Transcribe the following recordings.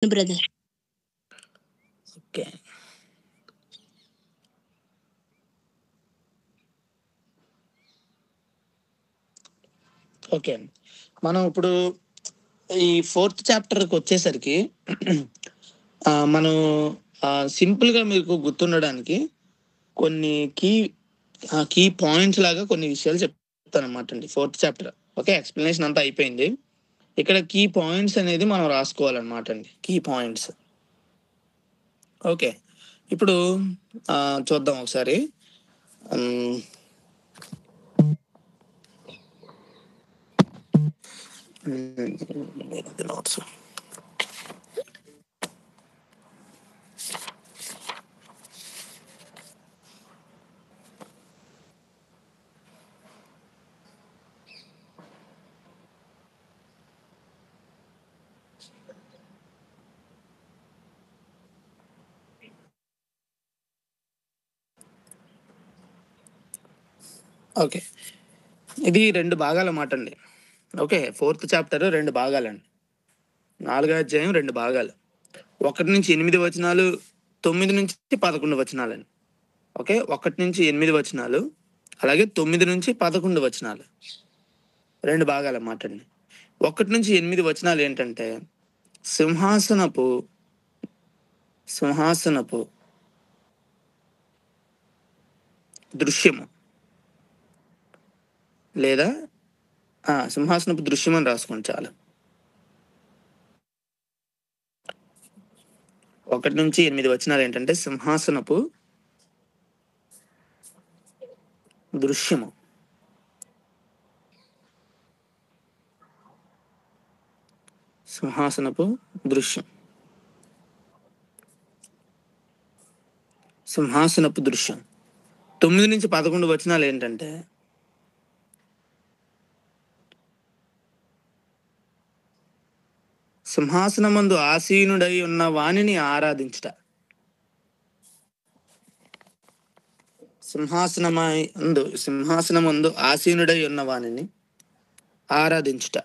Brother. Okay. Okay. మనం ఇప్పుడు ఈ 4th చాప్టర్‌కి వచ్చేసరికి మనం సింపుల్‌గా మీకు గుర్తుండడానికి కొన్ని కీ పాయింట్స్ లాగా కొన్ని విషయాలు చెప్తానన్నమాట అండి. 4th chapter. ఓకే. ఎక్స్‌ప్లనేషన్ అంతా అయిపోయింది. ఇక్కడ కీ పాయింట్స్ అనేది మనం రాసుకోవాలన్నమాట అండి. Key points. ఓకే. ఇప్పుడు చూద్దాం ఒకసారి. నోట్స్. ఓకే. ఇది 2 భాగాలన్నమాట అండి. ఓకే. 4th చాప్టర్ 2 భాగాలండి. 4వ అధ్యాయం 2 భాగాలు. 1-8 వచనాలు, 9-11 వచనాలండి. ఓకే. 1-8 వచనాలు, అలాగే 9-11 వచనాలు. 2 భాగాలన్నమాట అండి. 1-8 వచనాలు ఏంటంటే సింహాసనపు దృశ్యము లేదా సింహాసనపు దృశ్యం అని రాసుకోండి చాలు. 1-8 వచనాలు ఏంటంటే సింహాసనపు దృశ్యము. సింహాసనపు దృశ్యం. సింహాసనపు దృశ్యం. 9-11 వచనాలు ఏంటంటే సింహాసనమందు ఆసీనుడై ఉన్న వానిని ఆరాధించుట. సింహాసనమందు ఆసీనుడై ఉన్న వానిని ఆరాధించుట.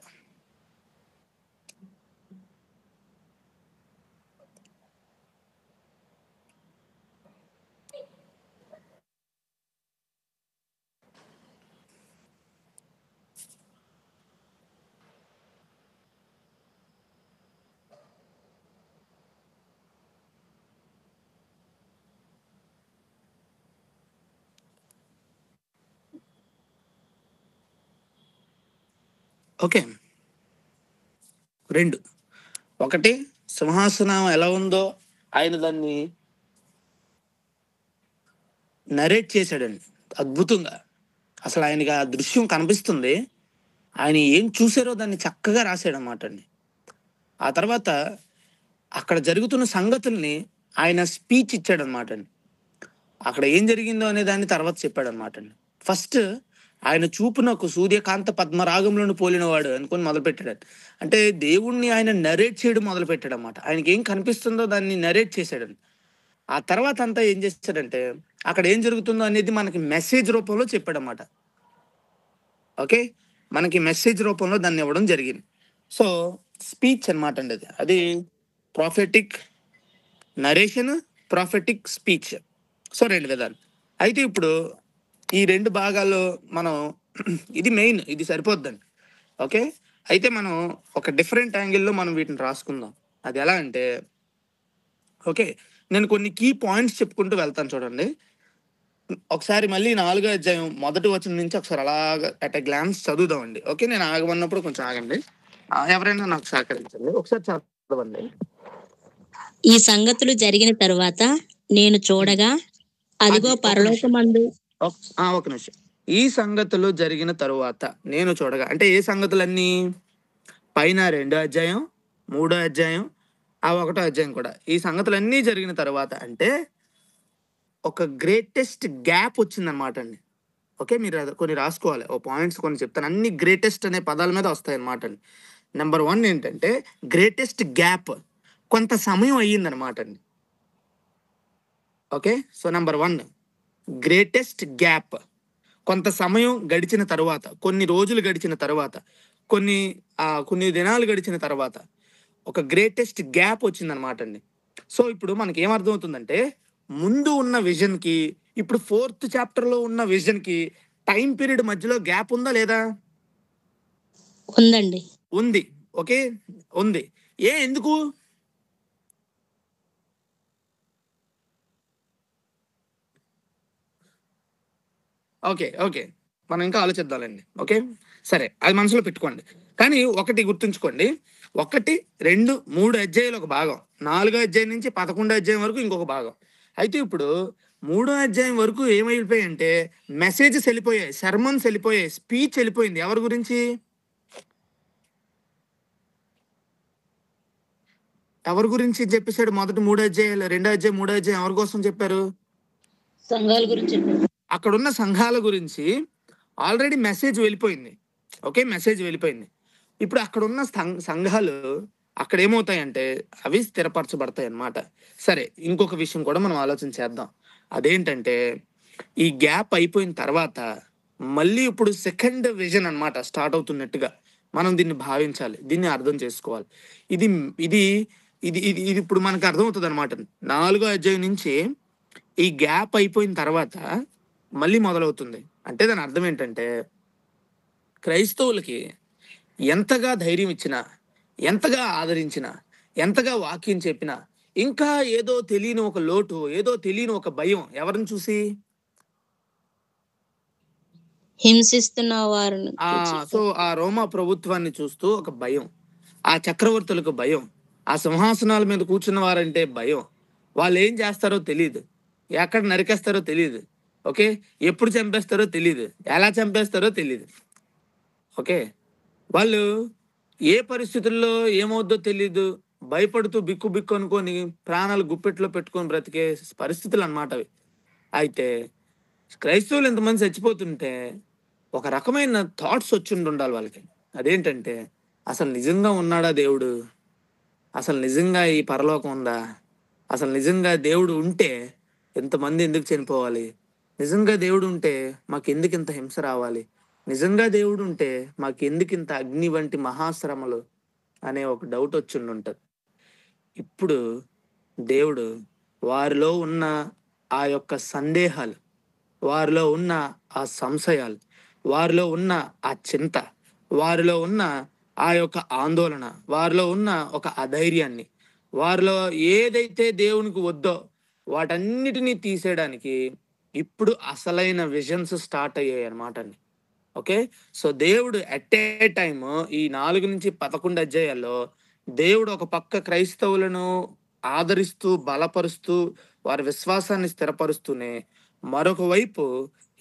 ఓకే. 2. 1 సింహాసనం ఎలా ఉందో ఆయన దాన్ని నరేట్ చేశాడండి అద్భుతంగా. అసలు ఆయనకి ఆ దృశ్యం కనిపిస్తుంది. ఆయన ఏం చూసారో దాన్ని చక్కగా రాశాడన్నమాట అండి. ఆ తర్వాత అక్కడ జరుగుతున్న సంగతుల్ని ఆయన స్పీచ్ ఇచ్చాడన్నమాట అండి. అక్కడ ఏం జరిగిందో అనే దాన్ని తర్వాత చెప్పాడన్నమాట అండి. ఫస్ట్ ఆయన చూపు నాకు సూర్యకాంత పద్మరాగంలోను పోలినవాడు అనుకొని మొదలుపెట్టాడు. అంటే దేవుణ్ణి ఆయన నరేట్ చేయడం మొదలుపెట్టాడు అన్నమాట. ఆయనకి ఏం కనిపిస్తుందో దాన్ని నరేట్ చేశాడండి. ఆ తర్వాత అంతా ఏం చేశాడంటే అక్కడ ఏం జరుగుతుందో అనేది మనకి మెసేజ్ రూపంలో చెప్పాడన్నమాట. ఓకే. మనకి మెసేజ్ రూపంలో దాన్ని ఇవ్వడం జరిగింది. సో స్పీచ్ అనమాట అండి. అది prophetic narration, prophetic speech. So 2 విధాలు. అయితే ఇప్పుడు ఈ 2 భాగాల్లో మనం ఇది మెయిన్, ఇది సరిపోద్దండి. ఓకే. అయితే మనం ఒక డిఫరెంట్ యాంగిల్లో మనం వీటిని రాసుకుందాం. అది ఎలా అంటే ఓకే, నేను కొన్ని కీ పాయింట్స్ చెప్పుకుంటూ వెళ్తాను చూడండి. ఒకసారి మళ్ళీ 4వ అధ్యాయం మొదటి వచనం నుంచి ఒకసారి అలాగా అట్ ఎ గ్లాన్స్ చదువుదామండి. ఓకే. నేను ఆగమన్నప్పుడు కొంచెం ఆగండి. ఎవరైనా నాకు సహకరించండి. ఒకసారి చదవండి. ఈ సంగతులు జరిగిన తరువాత నేను చూడగా అదిగో ఒక నిమిషం. పరలోకమందు ఒక నిమిషం. ఈ సంగతులు జరిగిన తరువాత నేను చూడగా అంటే ఏ సంగతులన్నీ? పైన 2వ అధ్యాయం, 3వ అధ్యాయం, 1వ అధ్యాయం కూడా. ఈ సంగతులన్నీ జరిగిన తర్వాత అంటే ఒక గ్రేటెస్ట్ గ్యాప్ వచ్చిందనమాట అండి. ఓకే. మీరు అది కొన్ని రాసుకోవాలి. ఓ పాయింట్స్ కొన్ని చెప్తాను. అన్ని గ్రేటెస్ట్ అనే పదాల మీద వస్తాయి అనమాట అండి. నెంబర్ 1 ఏంటంటే గ్రేటెస్ట్ గ్యాప్. కొంత సమయం అయ్యిందనమాట అండి. Okay. So number 1 greatest gap. కొంత సమయం గడిచిన తర్వాత, కొన్ని రోజులు గడిచిన తర్వాత, కొన్ని దినాలు గడిచిన తర్వాత ఒక గ్రేటెస్ట్ గ్యాప్ వచ్చిందనమాట అండి. సో ఇప్పుడు మనకి ఏమర్థం అవుతుందంటే, ముందు ఉన్న విజన్కి ఇప్పుడు 4th చాప్టర్లో ఉన్న విజన్కి టైం పీరియడ్ మధ్యలో గ్యాప్ ఉందా లేదా? ఉందండి. ఉంది. ఓకే, ఉంది. ఎందుకు? ఓకే, ఓకే, మనం ఇంకా ఆలోచిద్దాంలేండి. ఓకే, సరే, అది మనసులో పెట్టుకోండి. కానీ ఒకటి గుర్తుంచుకోండి, 1, 2, 3 అధ్యాయాలు ఒక భాగం, 4వ అధ్యాయం నుంచి 11వ అధ్యాయం వరకు ఇంకొక భాగం. అయితే ఇప్పుడు 3వ అధ్యాయం వరకు ఏమైపోయాయంటే మెసేజెస్ వెళ్ళిపోయాయి, సర్మన్స్ వెళ్ళిపోయాయి, స్పీచ్ వెళ్ళిపోయింది. ఎవరి గురించి? ఎవరి గురించి చెప్పేశాడు? మొదటి 3 అధ్యాయాలు, 2వ అధ్యాయం, 3వ అధ్యాయం ఎవరి కోసం చెప్పారు? సంఘాల గురించి అక్కడున్న సంఘాల గురించి ఆల్రెడీ మెసేజ్ వెళ్ళిపోయింది. ఓకే, మెసేజ్ వెళ్ళిపోయింది. ఇప్పుడు అక్కడున్న సంఘాలు అక్కడ ఏమవుతాయంటే అవి స్థిరపరచబడతాయి అన్నమాట. సరే, ఇంకొక విషయం కూడా మనం ఆలోచన చేద్దాం. అదేంటంటే ఈ గ్యాప్ అయిపోయిన తర్వాత మళ్ళీ ఇప్పుడు సెకండ్ విజన్ అన్నమాట స్టార్ట్ అవుతున్నట్టుగా మనం దీన్ని భావించాలి, దీన్ని అర్థం చేసుకోవాలి. ఇది ఇది ఇది ఇది ఇది ఇప్పుడు మనకు అర్థమవుతుంది అనమాట. 4వ అధ్యాయం నుంచి ఈ గ్యాప్ అయిపోయిన తర్వాత మళ్ళీ మొదలవుతుంది. అంటే దాని అర్థం ఏంటంటే క్రైస్తవులకి ఎంతగా ధైర్యం ఇచ్చినా, ఎంతగా ఆదరించినా, ఎంతగా వాక్యం చెప్పినా ఇంకా ఏదో తెలియని ఒక లోటు, ఏదో తెలియని ఒక భయం. ఎవరిని చూసి? హింసిస్తున్న వారిని సో ఆ రోమా ప్రభుత్వాన్ని చూస్తూ ఒక భయం, ఆ చక్రవర్తులకు భయం, ఆ సింహాసనాల మీద కూర్చున్న వారంటే భయం. వాళ్ళు ఏం చేస్తారో తెలియదు, ఎక్కడ నరికేస్తారో తెలియదు, ఓకే, ఎప్పుడు చంపేస్తారో తెలియదు, ఎలా చంపేస్తారో తెలియదు. ఓకే, వాళ్ళు ఏ పరిస్థితుల్లో ఏమవుద్దో తెలీదు, భయపడుతూ బిక్కు బిక్కు అనుకొని ప్రాణాలు గుప్పెట్లో పెట్టుకొని బ్రతికే పరిస్థితులు అన్నమాట అవి. అయితే క్రైస్తవులు ఎంతమంది చచ్చిపోతుంటే ఒక రకమైన థాట్స్ వచ్చి ఉండాలి వాళ్ళకి. అదేంటంటే అసలు నిజంగా ఉన్నాడా దేవుడు? అసలు నిజంగా ఈ పరలోకం ఉందా? అసలు నిజంగా దేవుడు ఉంటే ఎంతమంది ఎందుకు చనిపోవాలి? నిజంగా దేవుడు ఉంటే మాకు ఎందుకు ఇంత హింస రావాలి? నిజంగా దేవుడు ఉంటే మాకు ఎందుకు ఇంత అగ్ని వంటి మహాశ్రమలు అనే ఒక డౌట్ వచ్చి ఉంటుంది. ఇప్పుడు దేవుడు వారిలో ఉన్న ఆ యొక్క సందేహాలు, వారిలో ఉన్న ఆ సంశయాలు, వారిలో ఉన్న ఆ చింత, వారిలో ఉన్న ఆ యొక్క ఆందోళన, వారిలో ఉన్న ఒక అధైర్యాన్ని, వారిలో ఏదైతే దేవునికి వద్దో వాటన్నిటినీ తీసేయడానికి ఇప్పుడు అసలైన విజన్స్ స్టార్ట్ అయ్యాయి అన్నమాట అండి. ఓకే, సో దేవుడు ఎట్ ఏ టైమ్ ఈ 4 నుంచి 11 అధ్యాయాల్లో దేవుడు ఒక పక్క క్రైస్తవులను ఆదరిస్తూ బలపరుస్తూ వారి విశ్వాసాన్ని స్థిరపరుస్తూనే మరొక వైపు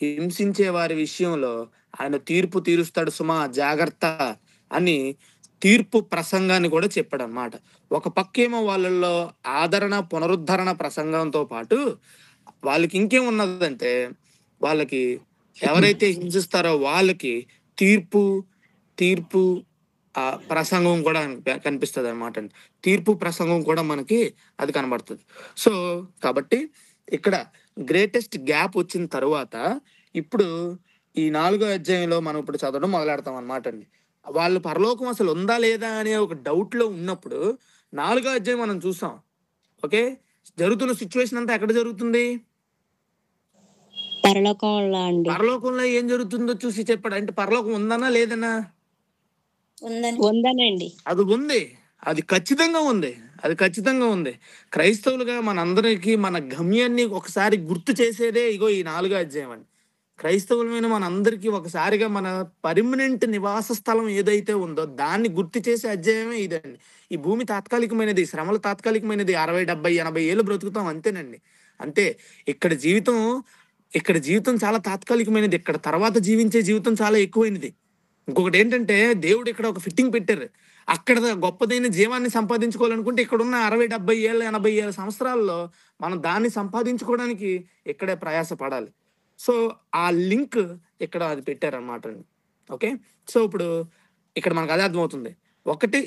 హింసించే వారి విషయంలో ఆయన తీర్పు తీరుస్తాడు సుమా జాగ్రత్త అని తీర్పు ప్రసంగాన్ని కూడా చెప్పాడు అన్నమాట. ఒక పక్కేమో వాళ్ళల్లో ఆదరణ పునరుద్ధరణ ప్రసంగంతో పాటు వాళ్ళకి ఇంకేమున్నదంటే వాళ్ళకి ఎవరైతే హింసిస్తారో వాళ్ళకి తీర్పు తీర్పు ప్రసంగం కూడా కనిపిస్తుంది అనమాట. తీర్పు ప్రసంగం కూడా మనకి అది కనబడుతుంది. సో కాబట్టి ఇక్కడ గ్రేటెస్ట్ గ్యాప్ వచ్చిన తర్వాత ఇప్పుడు ఈ 4వ అధ్యాయంలో మనం ఇప్పుడు చదవడం మొదలెడతాం అనమాట అండి. వాళ్ళు పరలోకం అసలు ఉందా లేదా అనే ఒక డౌట్ లో ఉన్నప్పుడు 4వ అధ్యాయం మనం చూసాం. ఓకే, జరుగుతున్న సిచ్యువేషన్ అంతా ఎక్కడ జరుగుతుంది? పరలోకంలో అండి. పరలోకంలో ఏం జరుగుతుందో చూసి చెప్పాడు. అంటే పరలోకం ఉందనా లేదనా? ఉందనండి. అది ఉంది, అది ఖచ్చితంగా ఉంది, అది ఖచ్చితంగా ఉంది. క్రైస్తవులుగా మనందరికీ మన గమ్యాన్ని ఒకసారి గుర్తు చేసేదే ఇగో ఈ 4వ అధ్యాయం అండి. క్రైస్తవులమైన మనందరికీ ఒకసారిగా మన పర్మనెంట్ నివాస స్థలం ఏదైతే ఉందో దాన్ని గుర్తు చేసే అధ్యాయమే ఇదండి. ఈ భూమి తాత్కాలికమైనది, శ్రమలు తాత్కాలికమైనది, 60, 70, 80 ఏళ్ళు బ్రతుకుతాం అంతేనండి. అంతే. ఇక్కడ జీవితం ఇక్కడ జీవితం చాలా తాత్కాలికమైనది. ఇక్కడ తర్వాత జీవించే జీవితం చాలా ఎక్కువైనది. ఇంకొకటి ఏంటంటే దేవుడు ఇక్కడ ఒక ఫిట్టింగ్ పెట్టారు. అక్కడ గొప్పదైన జీవాన్ని సంపాదించుకోవాలనుకుంటే ఇక్కడ ఉన్న 60, 70 ఏళ్ళ 80 ఏళ్ళ సంవత్సరాల్లో మనం దాన్ని సంపాదించుకోవడానికి ఇక్కడే ప్రయాస పడాలి. సో ఆ లింక్ ఇక్కడ అది పెట్టారనమాట అండి. ఓకే, సో ఇప్పుడు ఇక్కడ మనకు అదే అర్థమవుతుంది. ఒకటి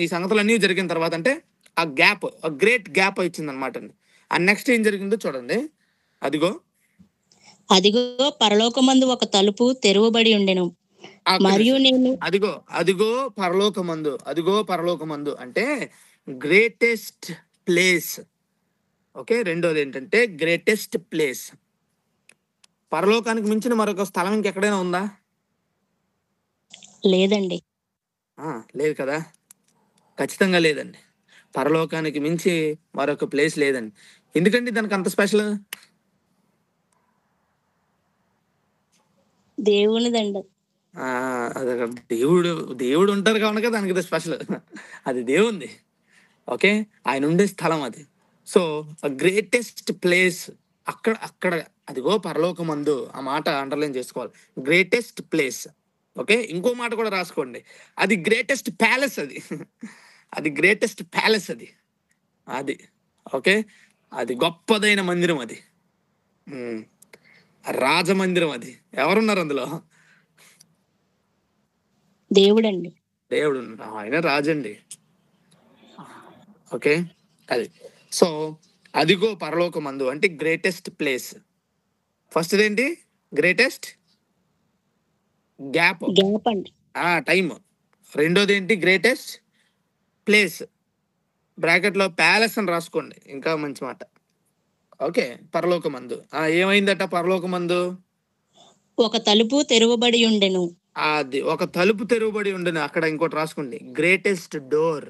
ఈ సంగతులన్నీ జరిగిన తర్వాత అంటే ఆ గ్యాప్, ఆ గ్రేట్ గ్యాప్ ఇచ్చింది అనమాట అండి. ఆ నెక్స్ట్ ఏం జరిగిందో చూడండి. అదిగో పరలోకమందు ఒక తలుపు తెరువబడి ఉండెను. ఒక్క మరియు నిమిషం. నేను అదిగో అదిగో పరలోకమందు, అదిగో పరలోకమందు అంటే గ్రేటెస్ట్ ప్లేస్. ఓకే, రెండోది ఏంటంటే గ్రేటెస్ట్ ప్లేస్. పరలోకానికి మించిన మరొక స్థలం ఇంకెక్కడైనా ఉందా? లేదండి. లేదు కదా, ఖచ్చితంగా లేదండి. పరలోకానికి మించి మరొక ప్లేస్ లేదండి. ఎందుకండి దానికి అంత స్పెషల్? దేవునిదండి. అది దేవుడు, దేవుడు ఉంటారు కనుక దానికి ఇది స్పెషల్. అది దేవుంది. ఓకే, ఆయన ఉండే స్థలం అది. సో గ్రేటెస్ట్ ప్లేస్ అక్కడ అక్కడ అదిగో పరలోకమందు, ఆ మాట అండర్లైన్ చేసుకోవాలి. Greatest place. ఓకే, ఇంకో మాట కూడా రాసుకోండి, అది గ్రేటెస్ట్ ప్యాలెస్ అది. అది గ్రేటెస్ట్ ప్యాలెస్ అది. అది ఓకే, అది గొప్పదైన మందిరం అది. ఉమ్, రాజమందిరం అది. ఎవరున్నారు అందులో? దేవుడండి. దేవుడు ఉన్నాడు. ఆయన రాజండి. ఓకే, అది. సో అదిగో పరలోకమందు అంటే గ్రేటెస్ట్ ప్లేస్. ఫస్ట్ ఏంటి? గ్రేటెస్ట్ గ్యాప్, గ్యాప్ అండి. టైం. రెండోది ఏంటి? Greatest place. బ్రాకెట్లో ప్యాలెస్ అని రాసుకోండి, ఇంకా మంచి మాట. ఓకే, పరలోకమందు ఏమైందట? పరలోకమందు ఒక తలుపు తెరువబడి ఉండెను. అది ఒక తలుపు తెరువబడి ఉండను. అక్కడ ఇంకోటి రాసుకోండి, గ్రేటెస్ట్ డోర్.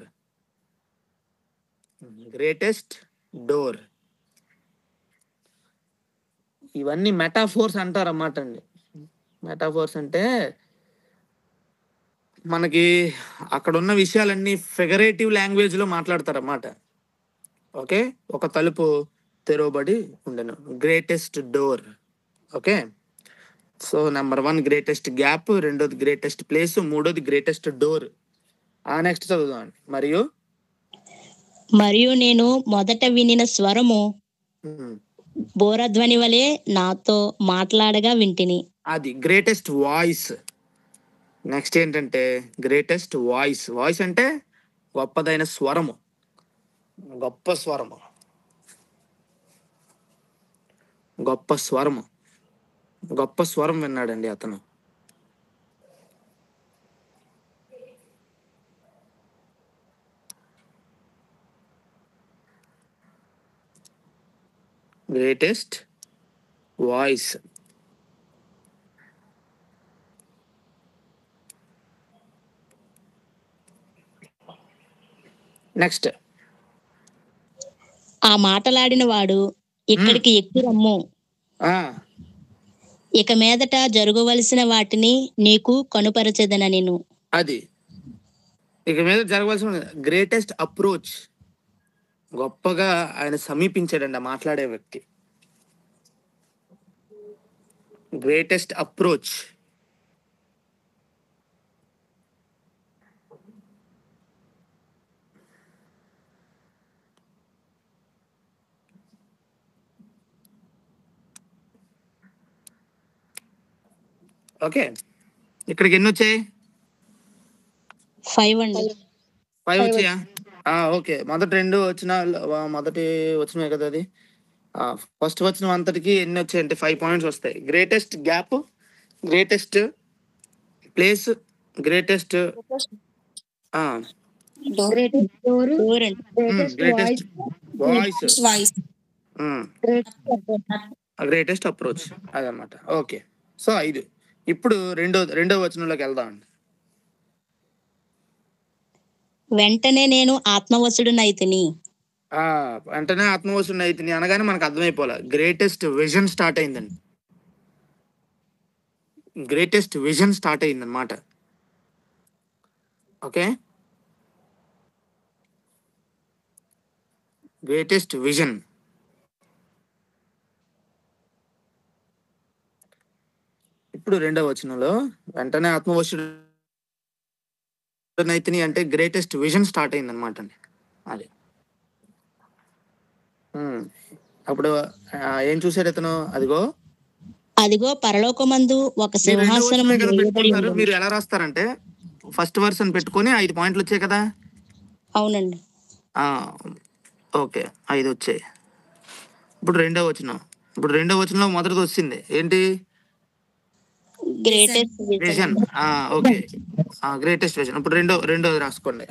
Greatest door. ఇవన్నీ మెటాఫోర్స్ అంటారు అన్నమాట అండి. మెటాఫోర్స్ అంటే మనకి అక్కడ ఉన్న విషయాలన్నీ ఫిగరేటివ్ లాంగ్వేజ్ లో మాట్లాడతారన్నమాట. ఓకే, ఒక తలుపు తెరవబడి ఉండను, greatest door. Okay, so number 1 greatest gap, రెండోది గ్రేటెస్ట్ ప్లేస్, మూడోది గ్రేటెస్ట్ డోర్. నెక్స్ట్ చదువుదాం. మరియు నేను మొదట వినిన స్వరము ఉమ్, బోరధ్వని వలె నాతో మాట్లాడగా వింటిని. అది గ్రేటెస్ట్ వాయిస్. నెక్స్ట్ ఏంటంటే గ్రేటెస్ట్ వాయిస్. వాయిస్ అంటే గొప్పదైన స్వరము, గొప్ప స్వరము, గొప్ప స్వరము, గొప్ప స్వరం విన్నాడండి అతను. Greatest voice. నెక్స్ట్ ఆ మాటలాడిన వాడు ఇక్కడికి ఎక్కి రమ్ము, ఇక మీదట జరగవలసిన వాటిని నీకు కనుపరచెదనెను. అది ఇక మీద జరగవలసిన గ్రేటెస్ట్ అప్రోచ్. గొప్పగా ఆయన సమీపించాడండి ఆ మాట్లాడే వ్యక్తి. Greatest approach. ఓకే, ఇక్కడికి ఎన్ని వచ్చాయి? 5 అండి. 5 వచ్చాయా? ఓకే, మొదటి వచ్చినవే కదా అది. ఫస్ట్ వచ్చిన అంతటికి ఎన్ని వచ్చాయంటే 5 పాయింట్స్ వస్తాయి. Greatest gap, greatest place, greatest door అండి. గ్రేటెస్ట్ వాయిస్, గ్రేటెస్ట్ అప్రోచ్, అదనమాట. Okay, so 5. ఇప్పుడు రెండో వచనంలోకి వెళ్దాం అండి. వెంటనే నేను ఆత్మవశుడునైతిని. వెంటనే ఆత్మవశుని అయితేని అనగానే మనకు అర్థమైపోలే, గ్రేటెస్ట్ విజన్ స్టార్ట్ అయిందండి. గ్రేటెస్ట్ విజన్ స్టార్ట్ అయిందనమాట. Okay, greatest vision. ఇప్పుడు రెండవ వచనంలో వెంటనే ఆత్మవశుడనైతిని అంటే గ్రేటెస్ట్ విజన్ స్టార్ట్ అయింది అనమాట అండి. అది అప్పుడు ఏం చూశాడు ఇతను? అదిగో పరలోకమందు ఒక మీరు రెండవ సింహాసనము వచనమే కదా వేయబడి పెట్టుకుంటున్నారు. ఉండెను. మీరు ఎలా రాస్తారంటే ఫస్ట్ వర్షన్ పెట్టుకొని 5 పాయింట్లు వచ్చాయి కదా. అవునండి. ఓకే, 5 వచ్చాయి. ఇప్పుడు రెండవ వచనం. ఇప్పుడు రెండవ వచనంలో మొదటిది వచ్చింది ఏంటి? Greatest vision. Okay. Greatest vision. ఇప్పుడు రెండోది రాసుకోండి.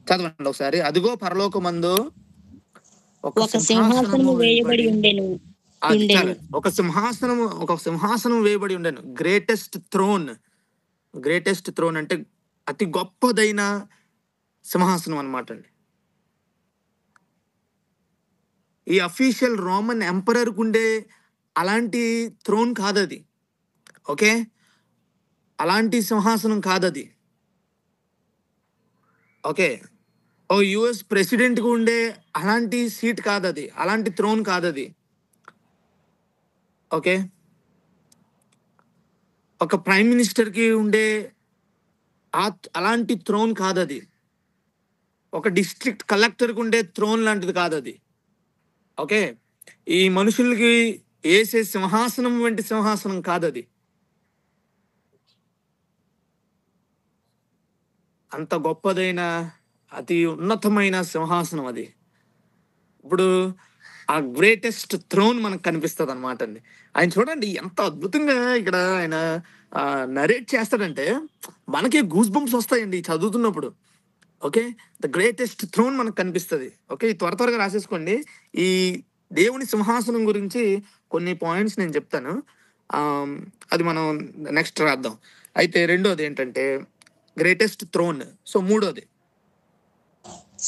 చదవండి ఒకసారి. అదిగో పరలోకమందు ఒక ఒక సింహాసనము సింహాసనము వేయబడి వేయబడి, ఉండెను అది చాలు. ఒక సింహాసనం వేయబడి ఉండెను. గ్రేటెస్ట్ థ్రోన్ అంటే అతి గొప్పదైన సింహాసనం అన్నమాట అండి. ఈ అఫీషియల్ రోమన్ ఎంపరర్ ఉండే అలాంటి థ్రోన్ కాదది. ఓకే, అలాంటి సింహాసనం కాదది. ఓకే, ఓ యుఎస్ ప్రెసిడెంట్ గా ఉండే అలాంటి సీట్ కాదది, అలాంటి థ్రోన్ కాదది. ఓకే, ఒక ప్రైమ్ మినిస్టర్ కి ఉండే అలాంటి థ్రోన్ కాదది. ఒక డిస్ట్రిక్ట్ కలెక్టర్ కి ఉండే థ్రోన్ లాంటిది కాదది. ఓకే, ఈ మనుషులకి వేసే సింహాసనం వంటి సింహాసనం కాదది. అంత గొప్పదైన అతి ఉన్నతమైన సింహాసనం అది. ఇప్పుడు ఆ గ్రేటెస్ట్ థ్రోన్ మనకు కనిపిస్తుంది అనమాట అండి. ఆయన చూడండి ఎంత అద్భుతంగా ఇక్కడ ఆయన నరేట్ చేస్తాడంటే మనకే గూస్ బంప్స్ వస్తాయండి చదువుతున్నప్పుడు. ఓకే, ద గ్రేటెస్ట్ థ్రోన్ మనకు కనిపిస్తుంది. ఓకే, త్వరగా రాసేసుకోండి. ఈ దేవుని సింహాసనం గురించి కొన్ని పాయింట్స్ నేను చెప్తాను. అది మనం నెక్స్ట్ రాద్దాం. అయితే రెండోది ఏంటంటే గ్రేటెస్ట్ థ్రోన్. సో మూడోది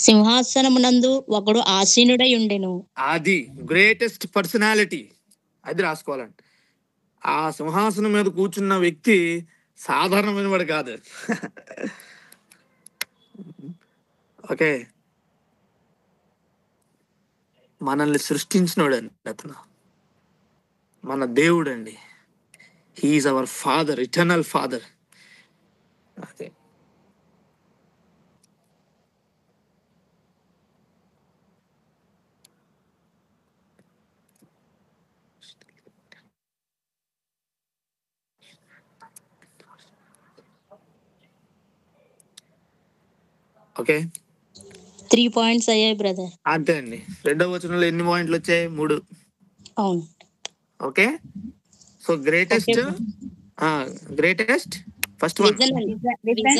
సింహాసనమునందు ఒకడు ఆసీనుడై ఉండెను. అది గ్రేటెస్ట్ పర్సనాలిటీ. అది రాసుకోవాలండి. ఆ సింహాసనం మీద కూర్చున్న వ్యక్తి సాధారణమైన వాడు కాదు. ఓకే, మనల్ని సృష్టించినోడు అండి అతను, మన దేవుడు అండి. He is our father, eternal father. అదే ఓకే, 3 పాయింట్స్ అయ్యాయి బ్రదర్. అంతే అండి. రెండవ వచనంలో ఎన్ని పాయింట్లు వచ్చాయి? 3. అవును. Okay, so greatest first one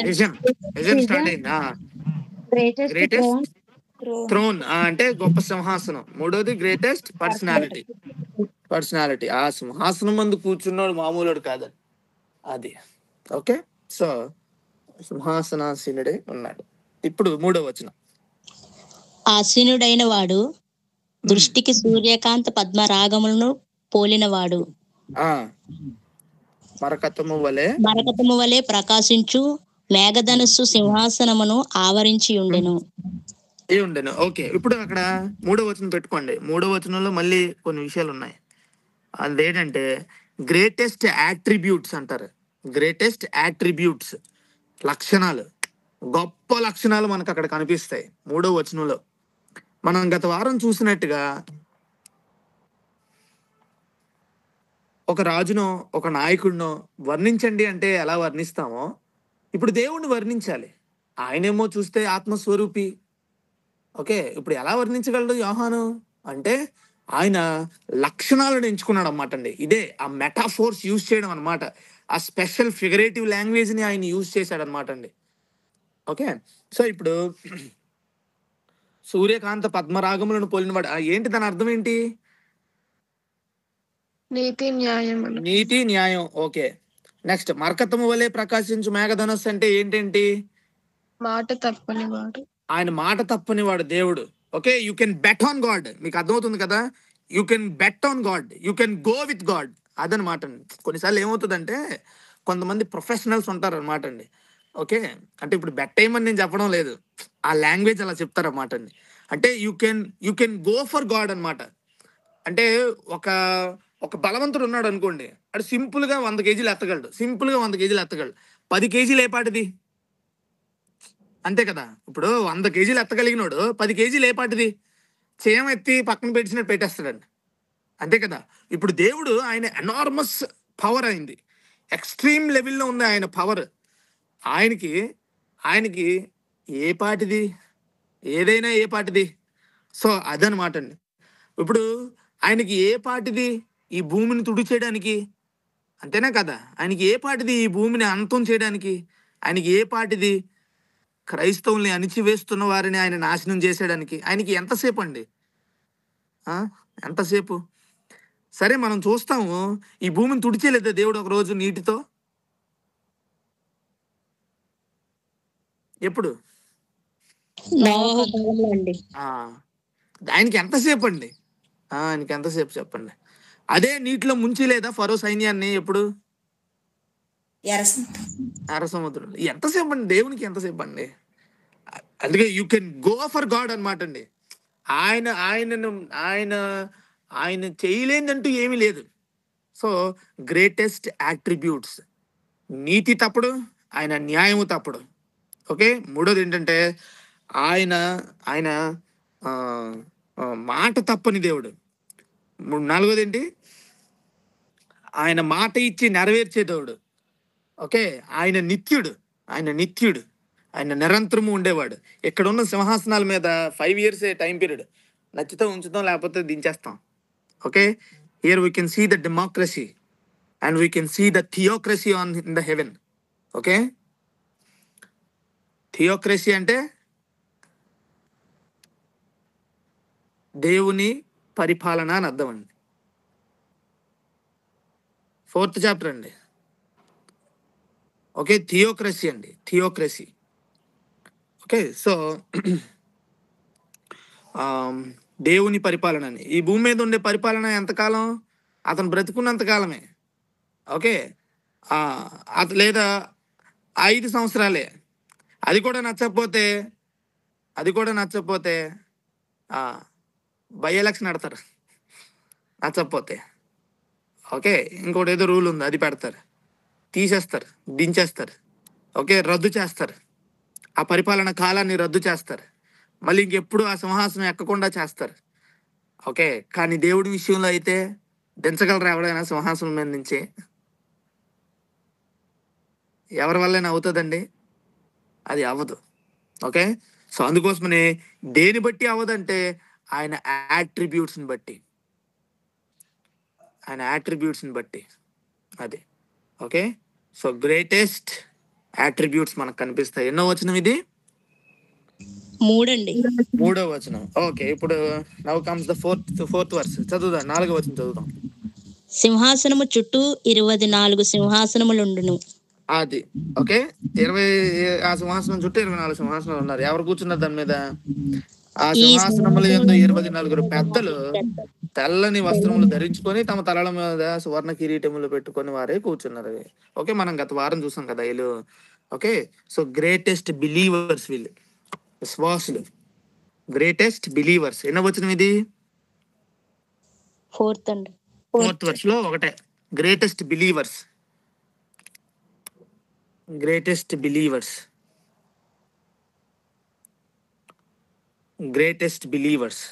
vision start అయింది. గ్రేటెస్ట్ థ్రోన్ అంటే గొప్ప సింహాసనం. మూడోది గ్రేటెస్ట్ పర్సనాలిటీ. ఆ సింహాసనం మందు కూర్చున్నాడు మామూలుడు కాదని అది. ఓకే, సో సింహాసనాసీనుడే ఉన్నాడు. ఇప్పుడు మూడో వచనం. ఆసీనుడైన వాడు దృష్టికి సూర్యకాంత పద్మరాగములను పోలినవాడు, మరకతము వలె ప్రకాశించు మేఘధనుస్సు సింహాసనమును ఆవరించి ఉండెను. ఓకే, ఇప్పుడు అక్కడ మూడో వచనం పెట్టుకోండి. మూడో వచనంలో మళ్ళీ కొన్ని విషయాలు ఉన్నాయి. అదేంటంటే గ్రేటెస్ట్ యాట్రిబ్యూట్స్ అంటారు. గ్రేటెస్ట్ యాట్రిబ్యూట్స్, లక్షణాలు, గొప్ప లక్షణాలు మనకు అక్కడ కనిపిస్తాయి మూడో వచనంలో. మనం గత వారం చూసినట్టుగా ఒక రాజునో ఒక నాయకుడినో వర్ణించండి అంటే ఎలా వర్ణిస్తామో ఇప్పుడు దేవుణ్ణి వర్ణించాలి. ఆయనేమో చూస్తే ఆత్మస్వరూపి. ఓకే, ఇప్పుడు ఎలా వర్ణించగలడు యోహాను అంటే ఆయన లక్షణాలను ఎంచుకున్నాడు అన్నమాట అండి. ఇదే ఆ మెటాఫోర్స్ యూజ్ చేయడం అనమాట. ఆ స్పెషల్ ఫిగరేటివ్ లాంగ్వేజ్ ని ఆయన యూజ్ చేశాడు అనమాట అండి. ఓకే, సో ఇప్పుడు సూర్యకాంత పద్మరాగములను పోలినవాడు ఏంటి దాని అర్థం ఏంటి? నీతి న్యాయం. ఓకే, నెక్స్ట్ మరకతము వలె ప్రకాశించు మేఘధనస్సు అంటే ఏంటేంటి? మాట తప్పని వాడు. ఆయన మాట తప్పని వాడు దేవుడు. Okay, you can bet on God. మీకు అర్థమవుతుంది కదా? You can bet on God, you can go with God. అదనమాట అండి. కొన్నిసార్లు ఏమవుతుందంటే కొంతమంది ప్రొఫెషనల్స్ ఉంటారు అనమాట అండి. ఓకే, అంటే ఇప్పుడు బెట్ వేయమని నేను చెప్పడం లేదు, ఆ లాంగ్వేజ్ అలా చెప్తారన్నమాట అండి. అంటే you can go for God అనమాట. అంటే ఒక బలవంతుడు ఉన్నాడు అనుకోండి, అడు సింపుల్ గా 100 కేజీలు ఎత్తగలడు. 10 కేజీలు ఏపాటిది? అంతే కదా. ఇప్పుడు 100 కేజీలు ఎత్తగలిగినోడు 10 కేజీలు ఏపాటిది? చేయం ఎత్తి పక్కన పెట్టినట్టు పెట్టేస్తాడండి. అంతే కదా. ఇప్పుడు దేవుడు ఆయన ఎనార్మస్ పవర్ అయింది, ఎక్స్ట్రీమ్ లెవెల్లో ఉంది ఆయన పవర్. ఆయనకి ఏ పాటిది? ఏదైనా ఏ పాటిది? సో అదనమాట అండి. ఇప్పుడు ఆయనకి ఏ పాటిది ఈ భూమిని తుడిచేయడానికి? అంతేనా కదా? ఆయనకి ఏ పాటిది ఈ భూమిని అంతం చేయడానికి? ఆయనకి ఏ పాటిది క్రైస్తవుల్ని అణిచివేస్తున్న వారిని ఆయన నాశనం చేసేయడానికి? ఆయనకి ఎంతసేపు అండి? ఆ? ఎంతసేపు? సరే మనం చూస్తాము, ఈ భూమిని తుడిచేయలేదా దేవుడు ఒక రోజు నీటితో? ఎప్పుడు? నోవహు కాలంలో అండి. ఆ, ఆయనకి ఎంతసేపు అండి? ఆయనకి ఎంతసేపు చెప్పండి? అదే నీటిలో ముంచలేదా ఫరో సైన్యాన్ని ఎప్పుడు? ఎర్ర సముద్రంలో. ఎంతసేపు అండి దేవునికి? ఎంతసేపు అండి? అందుకే you can go for God అన్నమాట అండి. ఆయన ఆయనను ఆయన ఆయన చేయలేదంటూ ఏమీ లేదు. సో గ్రేటెస్ట్ యాట్రిబ్యూట్స్, నీతి తప్పుడు, ఆయన న్యాయము తప్పుడు. ఓకే, మూడోది ఏంటంటే ఆయన ఆయన ఆ, మాట తప్పని దేవుడు. నాలుగోది ఏంటి? ఆయన మాట ఇచ్చి నెరవేర్చే దేవుడు. ఓకే, ఆయన నిత్యుడు. ఆయన నిత్యుడు. ఆయన నిరంతరము ఉండేవాడు. ఇక్కడ ఉన్న సింహాసనాల మీద 5 years టైం పీరియడ్. నచ్చితే ఉంచుతాం, లేకపోతే దించేస్తాం. Okay, here we can see the democracy and we can see the theocracy on in the heaven. Okay, theocracy అంటే దేవుని పరిపాలన అని అర్థం అండి. 4th చాప్టర్ అండి. ఓకే, థియోక్రసీ అండి, థియోక్రసీ. ఓకే, సో దేవుని పరిపాలన అని. ఈ భూమి మీద ఉండే పరిపాలన ఎంతకాలం? అతను బ్రతుకున్నంత కాలమే. ఓకే, లేదా 5 సంవత్సరాలే. అది కూడా నచ్చకపోతే అది కూడా నచ్చకపోతే బై ఎలక్షన్ పెడతారు. నచ్చకపోతే ఓకే, ఇంకోటి ఏదో రూల్ ఉంది, అది పెడతారు, తీసేస్తారు, దించేస్తారు. ఓకే, రద్దు చేస్తారు, ఆ పరిపాలన కాలాన్ని రద్దు చేస్తారు, మళ్ళీ ఇంకెప్పుడు ఆ సింహాసనం ఎక్కకుండా చేస్తారు. ఓకే, కానీ దేవుడి విషయంలో అయితే దించగలరు ఎవడైనా సింహాసనం మీద నుంచి? ఎవరి వల్లైనా అవుతుందండి? అది అవ్వదు. ఓకే, సో అందుకోసమనే దేని బట్టి అవ్వదంటే ఆయన యాట్రిబ్యూట్స్ని బట్టి, ఆయన యాట్రిబ్యూట్స్ని బట్టి. అది ఓకే. సో గ్రేటెస్ట్ యాట్రిబ్యూట్స్ మనకు కనిపిస్తాయి. ఎన్నో వచనం ఇది? 3 అండి. 3వ వచనం. ఓకే, ఇప్పుడు now comes the fourth verse. చదువుదాం, 4వ వచనం చదువుదాం. సింహాసనము చుట్టూ 24 సింహాసనములుండును. అది ఓకే, 20 ఆ సింహాసనం చుట్టూ 24 సింహాసనాలు ఉన్నారు. ఎవరు కూర్చున్నారు దాని మీద? ఆ ఈ సింహాసనముల యందు సింహాసనములలో 24 పెద్దలు తెల్లని వస్త్రములు ధరించుకొని తమ తలల మీద సువర్ణ కిరీటములు పెట్టుకొని వారే కూర్చున్నారు. ఓకే, మనం గత వారం చూసాం కదా వీళ్ళు. ఓకే, సో గ్రేటెస్ట్ బిలీవర్స్ వీళ్ళు, విశ్వాసులు, గ్రేటెస్ట్ బిలీవర్స్. ఎన్నో వచనం ఇది? 4th అండి. 4th verse లో ఒకటే, greatest believers, greatest believers, greatest believers.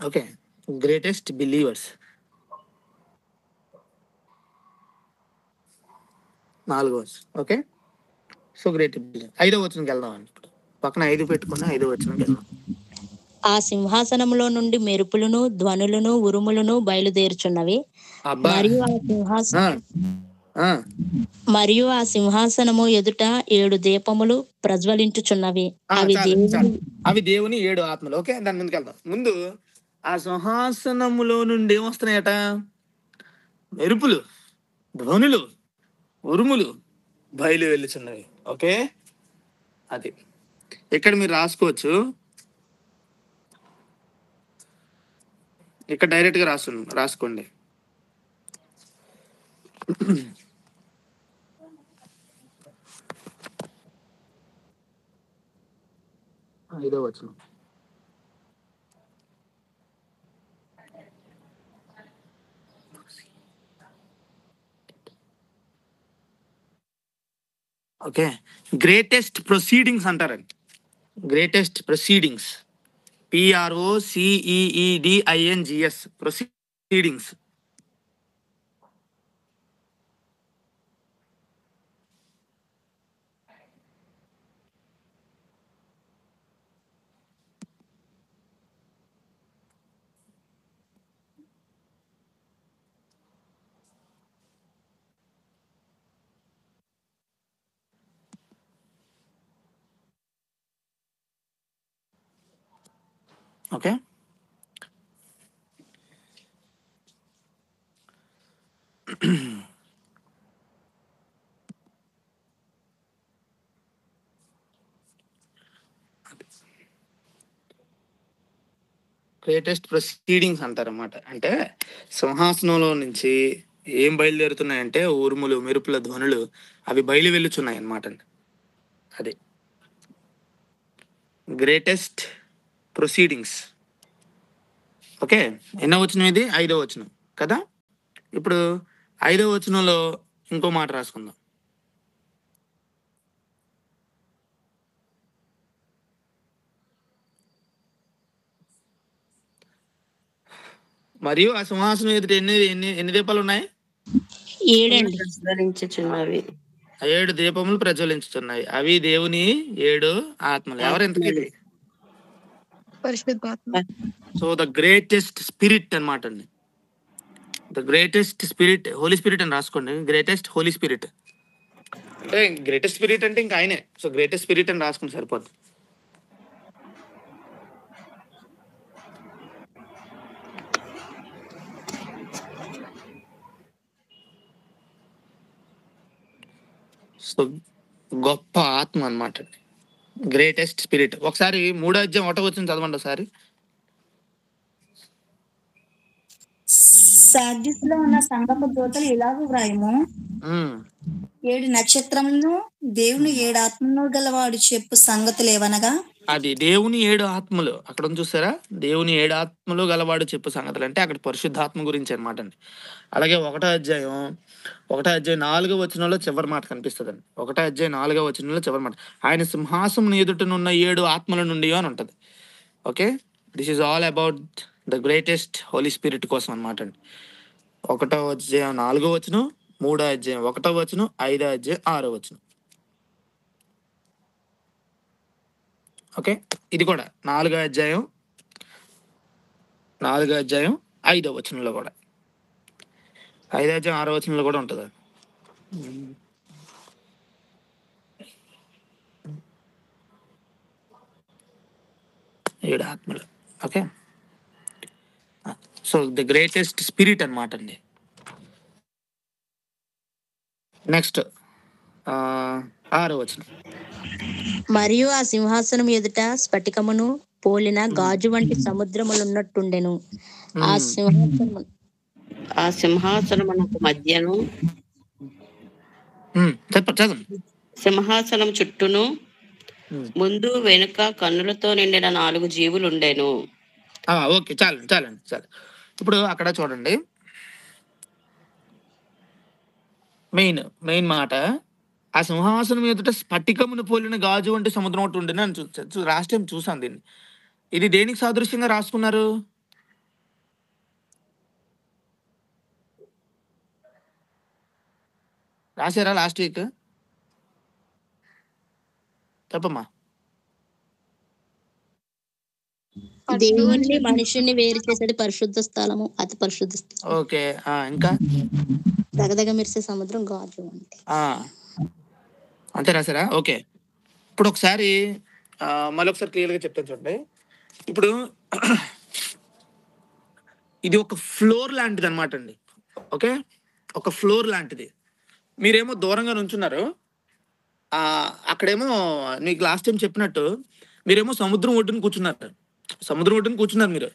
Okay, greatest believers 4వ verse. Okay, so great. 5వ వచనంకి వెళ్దాం అండి. ఇప్పుడు పక్కన 5 పెట్టుకుని 5వ వచనంకి వెళ్దాం. ఆ సింహాసనములో నుండి మెరుపులను, ధ్వనులను, ఉరుములను బయలుదేరుచున్నవి. అబ్బా, మరియు ఆ సింహాసనము ఎదుట 7 దీపములు ప్రజ్వలించుచున్నవి. అవి దేవుని 7 ఆత్మలు. ఓకే, దాని ముందుకు వెళ్దాం. ముందు ఆ సింహాసనములో నుండి ఏమొస్తున్నాయట? మెరుపులు, ధ్వనులు, ఉరుములు బయలు వెళ్ళుచున్నవి. ఓకే, అది ఇక్కడ మీరు రాసుకోవచ్చు. ఇక్కడ డైరెక్ట్ గా రాసుకోండి. ఐదో వచనం. ఓకే, గ్రేటెస్ట్ ప్రొసీడింగ్స్ అంటారండి. Greatest proceedings, PROCEEDINGS, proceedings. Okay, greatest proceedings అంటారన్నమాట. అంటే సింహాసనంలో నుంచి ఏం బయలుదేరుతున్నాయంటే ఉరుములు, మెరుపుల ధ్వనులు అవి బయలు వెళ్ళుచున్నాయి అన్నమాట అండి. అది గ్రేటెస్ట్ ప్రొసీడింగ్స్. ఓకే, ఎన్నో వచనం ఇది? 5వ వచనం కదా. ఇప్పుడు 5వ వచనంలో ఇంకో మాట రాసుకుందాం. మరియు ఆ సింహాసనం ఎదుట ఎన్ని ఎన్ని ఎన్ని దీపాలు ఉన్నాయి? 7 ప్రజ్వలించుచున్నవి 7 దీపములు ప్రజ్వలించుతున్నాయి. అవి దేవుని 7 ఆత్మలు. ఎవరు ఎంతకీ? పరిశుద్ధాత్మ. సో ద గ్రేటెస్ట్ స్పిరిట్ అన్నమాట అండి. The greatest spirit, holy spirit అని రాసుకోండి. గ్రేటెస్ట్ హోలీ స్పిరిట్ అంటే గ్రేటెస్ట్ స్పిరిట్ అంటే ఇంకా ఆయనే. సో గ్రేటెస్ట్ స్పిరిట్ అని రాసుకుంటే సరిపోద్ది. సో గొప్ప ఆత్మ అన్నమాట అండి, గ్రేటెస్ట్ స్పిరిట్. ఒకసారి 3వ అధ్యాయం 1వ వచనం చదవండి ఒకసారి. సార్డిస్లో ఉన్న సంగపు దూతలు ఇలాగూ వ్రాయము, ఉమ్, 7 నక్షత్రములను దేవుని 7 ఆత్మను గలవాడు చెప్పు సంగతులు ఏవనగా. అది దేవుని 7 ఆత్మలు అక్కడ ఉంది చూసారా. దేవుని 7 ఆత్మలు గలవాడు చెప్పు సంగతులు అంటే అక్కడ పరిశుద్ధాత్మ గురించి అనమాట అండి. అలాగే 1వ అధ్యాయం 4వ వచనంలో చివరి మాట కనిపిస్తుందండి. 1వ అధ్యాయం 4వ వచనంలో చివరి మాట, ఆయన సింహాసనం ఎదుటనున్న 7 ఆత్మల నుండి అని ఉంటుంది. Okay, this is all about the greatest holy spirit కోసం అనమాట అండి. 1వ అధ్యాయం 4వ వచనం, 3వ అధ్యాయం 1వ వచనం, 5వ అధ్యాయం 6వ వచనం. ఓకే, ఇది కూడా 4వ అధ్యాయం 5వ వచనంలో కూడా, 5వ అధ్యాయం 6వ వచనంలో కూడా ఉంటుంది. 7 ఆత్మలు. Okay, so the greatest spirit అన్నమాట అండి. నెక్స్ట్ 6వ వచనం. మరియు ఆ సింహాసనం ఎదుట స్ఫటికమును పోలిన గాజు వంటి సముద్రములున్నట్టుండెను. ఆ సింహాసనము ఆ సింహాసనమునకు మధ్యను చదవండి. సింహాసనం చుట్టూను ముందు వెనుక కన్నులతో నిండిన 4 జీవులు ఉండెను. ఓకే, చాలండి. ఇప్పుడు అక్కడ చూడండి, మెయిన్ మాట, ఆ సింహాసనం ఎదుట స్ఫటికమును పోలిన గాజు వంటి సముద్రం ఒకటి ఉండేది అని లాస్ట్ టైం చూసాను దీన్ని. ఇది దేనికి సాదృశ్యంగా రాసుకున్నారు? రాశారా లాస్ట్ వీక్? చెప్పమ్మా. దేవుణ్ణి మనుషుణ్ణి వేరు చేసేది పరిశుద్ధ స్థలము, అతి పరిశుద్ధ స్థలం. ఓకే, ఇంకా దగదగ మెరిసే సముద్రం గాజు వంటి. అంతే రాశారా? ఓకే, ఇప్పుడు ఒకసారి మళ్ళీ ఒకసారి క్లియర్గా చెప్తాను చూడండి. ఇప్పుడు ఇది ఒక ఫ్లోర్ లాంటిది అనమాట అండి. ఓకే, ఒక ఫ్లోర్ లాంటిది. మీరేమో దూరంగా నుంచున్నారు, అక్కడేమో నీకు లాస్ట్ టైం చెప్పినట్టు మీరేమో సముద్రం ఒడ్డున కూర్చున్నారు. మీరు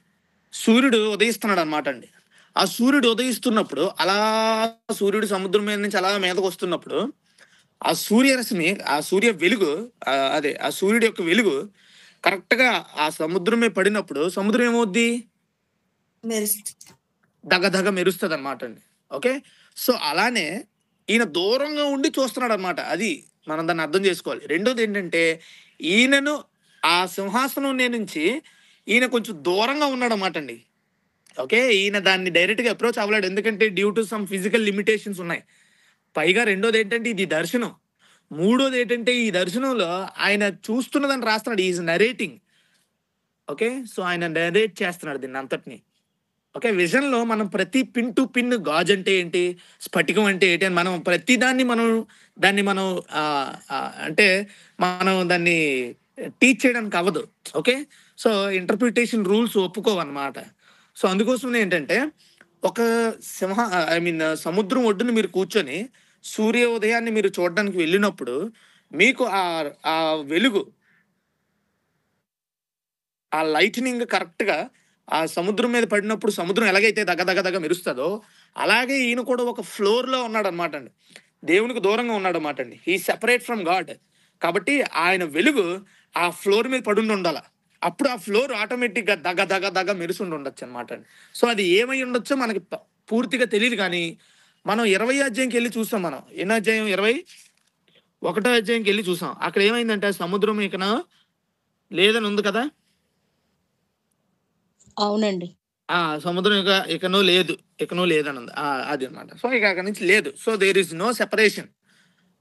సూర్యుడు ఉదయిస్తున్నాడు అనమాట అండి. ఆ సూర్యుడు ఉదయిస్తున్నప్పుడు అలా సూర్యుడు సముద్రం మీద నుంచి అలా మీదకు వస్తున్నప్పుడు ఆ సూర్యరశ్మి, ఆ సూర్య వెలుగు, ఆ సూర్యుడి యొక్క వెలుగు కరెక్ట్గా ఆ సముద్రం మీద పడినప్పుడు సముద్రం ఏమవుద్ది? దగదగ మెరుస్తుంది అనమాట అండి. ఓకే, సో అలానే ఈయన దూరంగా ఉండి చూస్తున్నాడు అనమాట. అది మనం దాన్ని అర్థం చేసుకోవాలి. రెండోది ఏంటంటే, ఈయనను ఆ సింహాసనం నుంచి ఈయన కొంచెం దూరంగా ఉన్నాడు అనమాట అండి. ఓకే, ఈయన దాన్ని డైరెక్ట్గా అప్రోచ్ అవ్వలేడు, ఎందుకంటే due to some physical limitations ఉన్నాయి. పైగా రెండోది ఏంటంటే ఇది దర్శనం. మూడోది ఏంటంటే ఈ దర్శనంలో ఆయన చూస్తున్నదని రాస్తున్నాడు, ఈజ్ నరేటింగ్. ఓకే, సో ఆయన నరేట్ చేస్తున్నాడు దీన్ని అంతటిని. ఓకే, విజన్లో మనం ప్రతి పిన్ టు పిన్ గాజు అంటే ఏంటి, స్ఫటికం అంటే ఏంటి అని మనం ప్రతి దాన్ని మనం అంటే మనం దాన్ని టీచ్ చేయడానికి అవ్వదు. ఓకే, సో ఇంటర్ప్రిటేషన్ రూల్స్ ఒప్పుకోవన్నమాట. సో అందుకోసం ఏంటంటే ఒక సముద్రం ఒడ్డున మీరు కూర్చొని సూర్యోదయాన్ని మీరు చూడడానికి వెళ్ళినప్పుడు మీకు ఆ వెలుగు, ఆ లైట్నింగ్ కరెక్ట్గా ఆ సముద్రం మీద పడినప్పుడు సముద్రం ఎలాగైతే దగ్గ మెరుస్తుందో అలాగే ఈయన కూడా ఒక ఫ్లోర్లో ఉన్నాడు అనమాట అండి. దేవునికి దూరంగా ఉన్నాడు అనమాట అండి. He separate from God. కాబట్టి ఆయన వెలుగు ఆ ఫ్లోర్ మీద పడి ఉండాలి. అప్పుడు ఆ ఫ్లోర్ ఆటోమేటిక్గా దగ్గ మెరుసుండి ఉండొచ్చు అనమాట అండి. సో అది ఏమై ఉండొచ్చో మనకి పూర్తిగా తెలియదు. కానీ మనం 20 అధ్యాయంకి వెళ్ళి చూసాం. మనం ఎన్నో అధ్యాయం, 21వ అధ్యాయంకి వెళ్ళి చూసాం. అక్కడ ఏమైందంటే సముద్రం ఇకన లేదని ఉంది కదా. అవునండి. సముద్రం ఇకనో లేదని ఉంది. అది అనమాట. సో ఇక అక్కడి నుంచి లేదు. So there is no separation.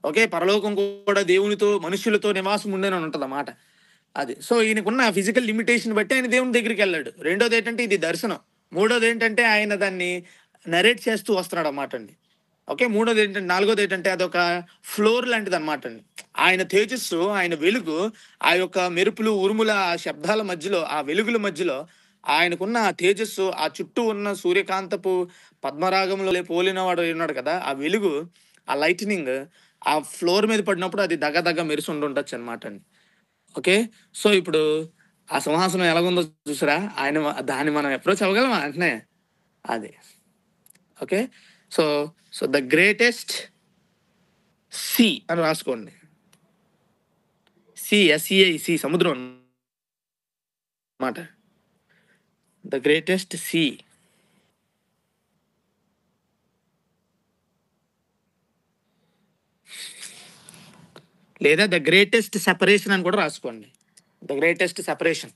Okay, పరలోకం కూడా దేవునితో మనుషులతో నివాసం ఉండేని ఉంటుంది అన్నమాట. అది. సో ఈయనకున్న ఫిజికల్ లిమిటేషన్ బట్టి ఆయన దేవుని దగ్గరికి వెళ్ళాడు. రెండోది ఏంటంటే ఇది దర్శనం. మూడోది ఏంటంటే ఆయన దాన్ని నరేట్ చేస్తూ వస్తున్నాడు అన్నమాట అండి. ఓకే, నాలుగోది ఏంటంటే అదొక ఫ్లోర్ లాంటిది అనమాట అండి. ఆయన తేజస్సు, ఆయన వెలుగు, ఆ యొక్క మెరుపులు, ఉరుముల, ఆ శబ్దాల మధ్యలో, ఆ వెలుగుల మధ్యలో ఆయనకున్న ఆ తేజస్సు, ఆ చుట్టూ ఉన్న సూర్యకాంతపు పద్మరాగంలో పోలినవాడు ఉన్నాడు కదా, ఆ వెలుగు, ఆ లైట్నింగ్ ఆ ఫ్లోర్ మీద పడినప్పుడు అది దగ్గ మెరిసి ఉండొచ్చు అనమాట అండి. ఓకే, సో ఇప్పుడు ఆ సింహాసనం ఎలాగుందో చూసారా. దాన్ని మనం అప్రోచ్ అవ్వగలమా అంటనే అది. Okay, so the greatest sea అని రాసుకోండి. SEAC సముద్రం అన్నమాట. The greatest sea. లేదా ద గ్రేటెస్ట్ సెపరేషన్ అని కూడా రాసుకోండి. The greatest separation.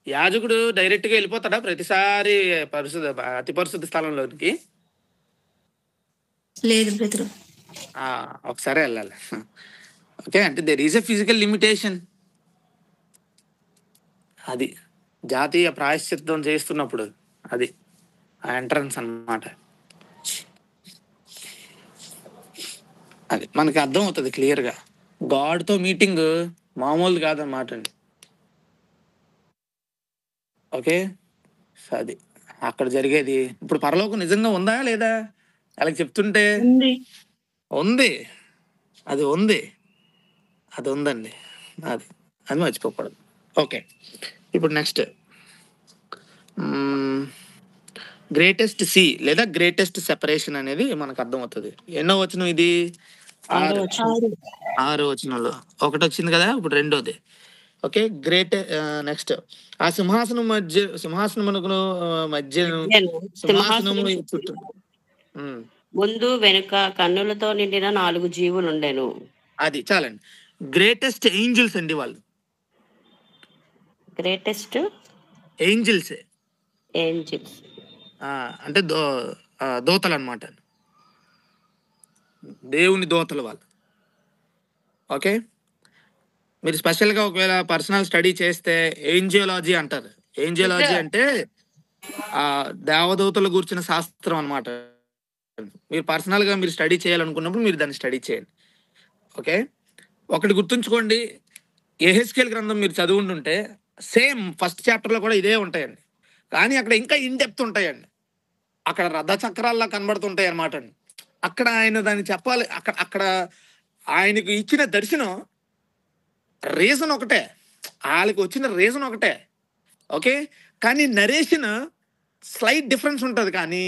యాజకుడు డైరెక్ట్గా వెళ్ళిపోతాడా ప్రతిసారి అతి పరిశుద్ధ స్థలంలోనికి? లేదు బ్రదర్. ఒకసారి వెళ్ళాలి. ఓకే, అంటే there is a physical limitation. అది జాతీయ ప్రాయశ్చిత్తం చేస్తున్నప్పుడు అది ఆ ఎంట్రన్స్ అన్నమాట. అది మనకి అర్థం అవుతుంది క్లియర్గా. గాడ్తో మీటింగ్ మామూలు కాదన్నమాట అండి. ఓకే, సో అది అక్కడ జరిగేది. ఇప్పుడు పరలోకం నిజంగా ఉందా లేదా? అలా చెప్తుంటే ఉంది, అది ఉందండి. అది మర్చిపోకూడదు. ఓకే, ఇప్పుడు నెక్స్ట్ గ్రేటెస్ట్ సి లేదా గ్రేటెస్ట్ సెపరేషన్ అనేది మనకు అర్థమవుతుంది. ఎన్నో వచనం ఇది? 6వ వచనంలో ఒకటి వచ్చింది కదా. ఇప్పుడు రెండోది. ఓకే, నెక్స్ట్ ఆ సింహాసనమునకు చుట్టూ ముందు వెనుక కన్నులతో నిండిన 4 జీవులు ఉండేను. అది చాలండి. గ్రేటెస్ట్ ఏంజిల్స్ అండి వాళ్ళు. గ్రేటెస్ట్ ఏంజిల్స్ అంటే దోతలు అన్నమాట, దేవుని దోతలు వాళ్ళు. ఓకే, మీరు స్పెషల్గా ఒకవేళ పర్సనల్ స్టడీ చేస్తే ఏంజియోలాజీ అంటారు. ఏంజియోలాజీ అంటే దేవదూతల గురించిన శాస్త్రం అన్నమాట. మీరు పర్సనల్గా మీరు స్టడీ చేయాలనుకున్నప్పుడు మీరు దాన్ని స్టడీ చేయండి. ఓకే, ఒకటి గుర్తుంచుకోండి. యెహెజ్కేలు గ్రంథం మీరు చదువుంటుంటే సేమ్ ఫస్ట్ చాప్టర్లో కూడా ఇదే ఉంటాయండి. కానీ అక్కడ ఇంకా ఇన్ డెప్త్ ఉంటాయండి. అక్కడ రథ చక్రాల్లా కనబడుతుంటాయి అన్నమాట అండి. అక్కడ ఆయన దాన్ని చెప్పాలి. అక్కడ ఆయనకు ఇచ్చిన దర్శనం రీజన్ ఒకటే, వాళ్ళకి వచ్చిన రీజన్ ఒకటే. ఓకే, కానీ నరేషన్ స్లైట్ డిఫరెన్స్ ఉంటుంది. కానీ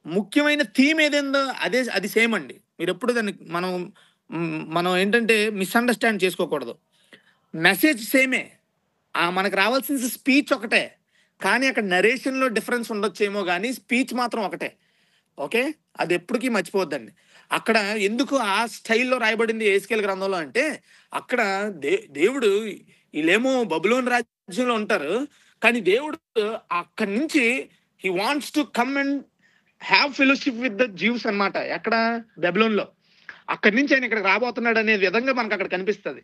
ముఖ్యమైన థీమ్ ఏదేందో అది సేమ్ అండి. మీరు ఎప్పుడు దాన్ని మనం ఏంటంటే మిస్అండర్స్టాండ్ చేసుకోకూడదు. మెసేజ్ సేమే, మనకు రావాల్సిన స్పీచ్ ఒకటే. కానీ అక్కడ నరేషన్లో డిఫరెన్స్ ఉండొచ్చేమో కానీ స్పీచ్ మాత్రం ఒకటే. ఓకే, అది ఎప్పటికీ మర్చిపోవద్దండి. అక్కడ ఎందుకు ఆ స్టైల్లో రాయబడింది యెహెజ్కేలు గ్రంథంలో అంటే అక్కడ దేవుడు వీళ్ళేమో బబులోను రాజ్యంలో ఉంటారు. కానీ దేవుడు అక్కడి నుంచి he wants to come and have fellowship with the juice అన్నమాట. ఎక్కడ? బబులోన్లో. అక్కడి నుంచి ఆయన ఇక్కడ రాబోతున్నాడు అనే విధంగా మనకు అక్కడ కనిపిస్తుంది.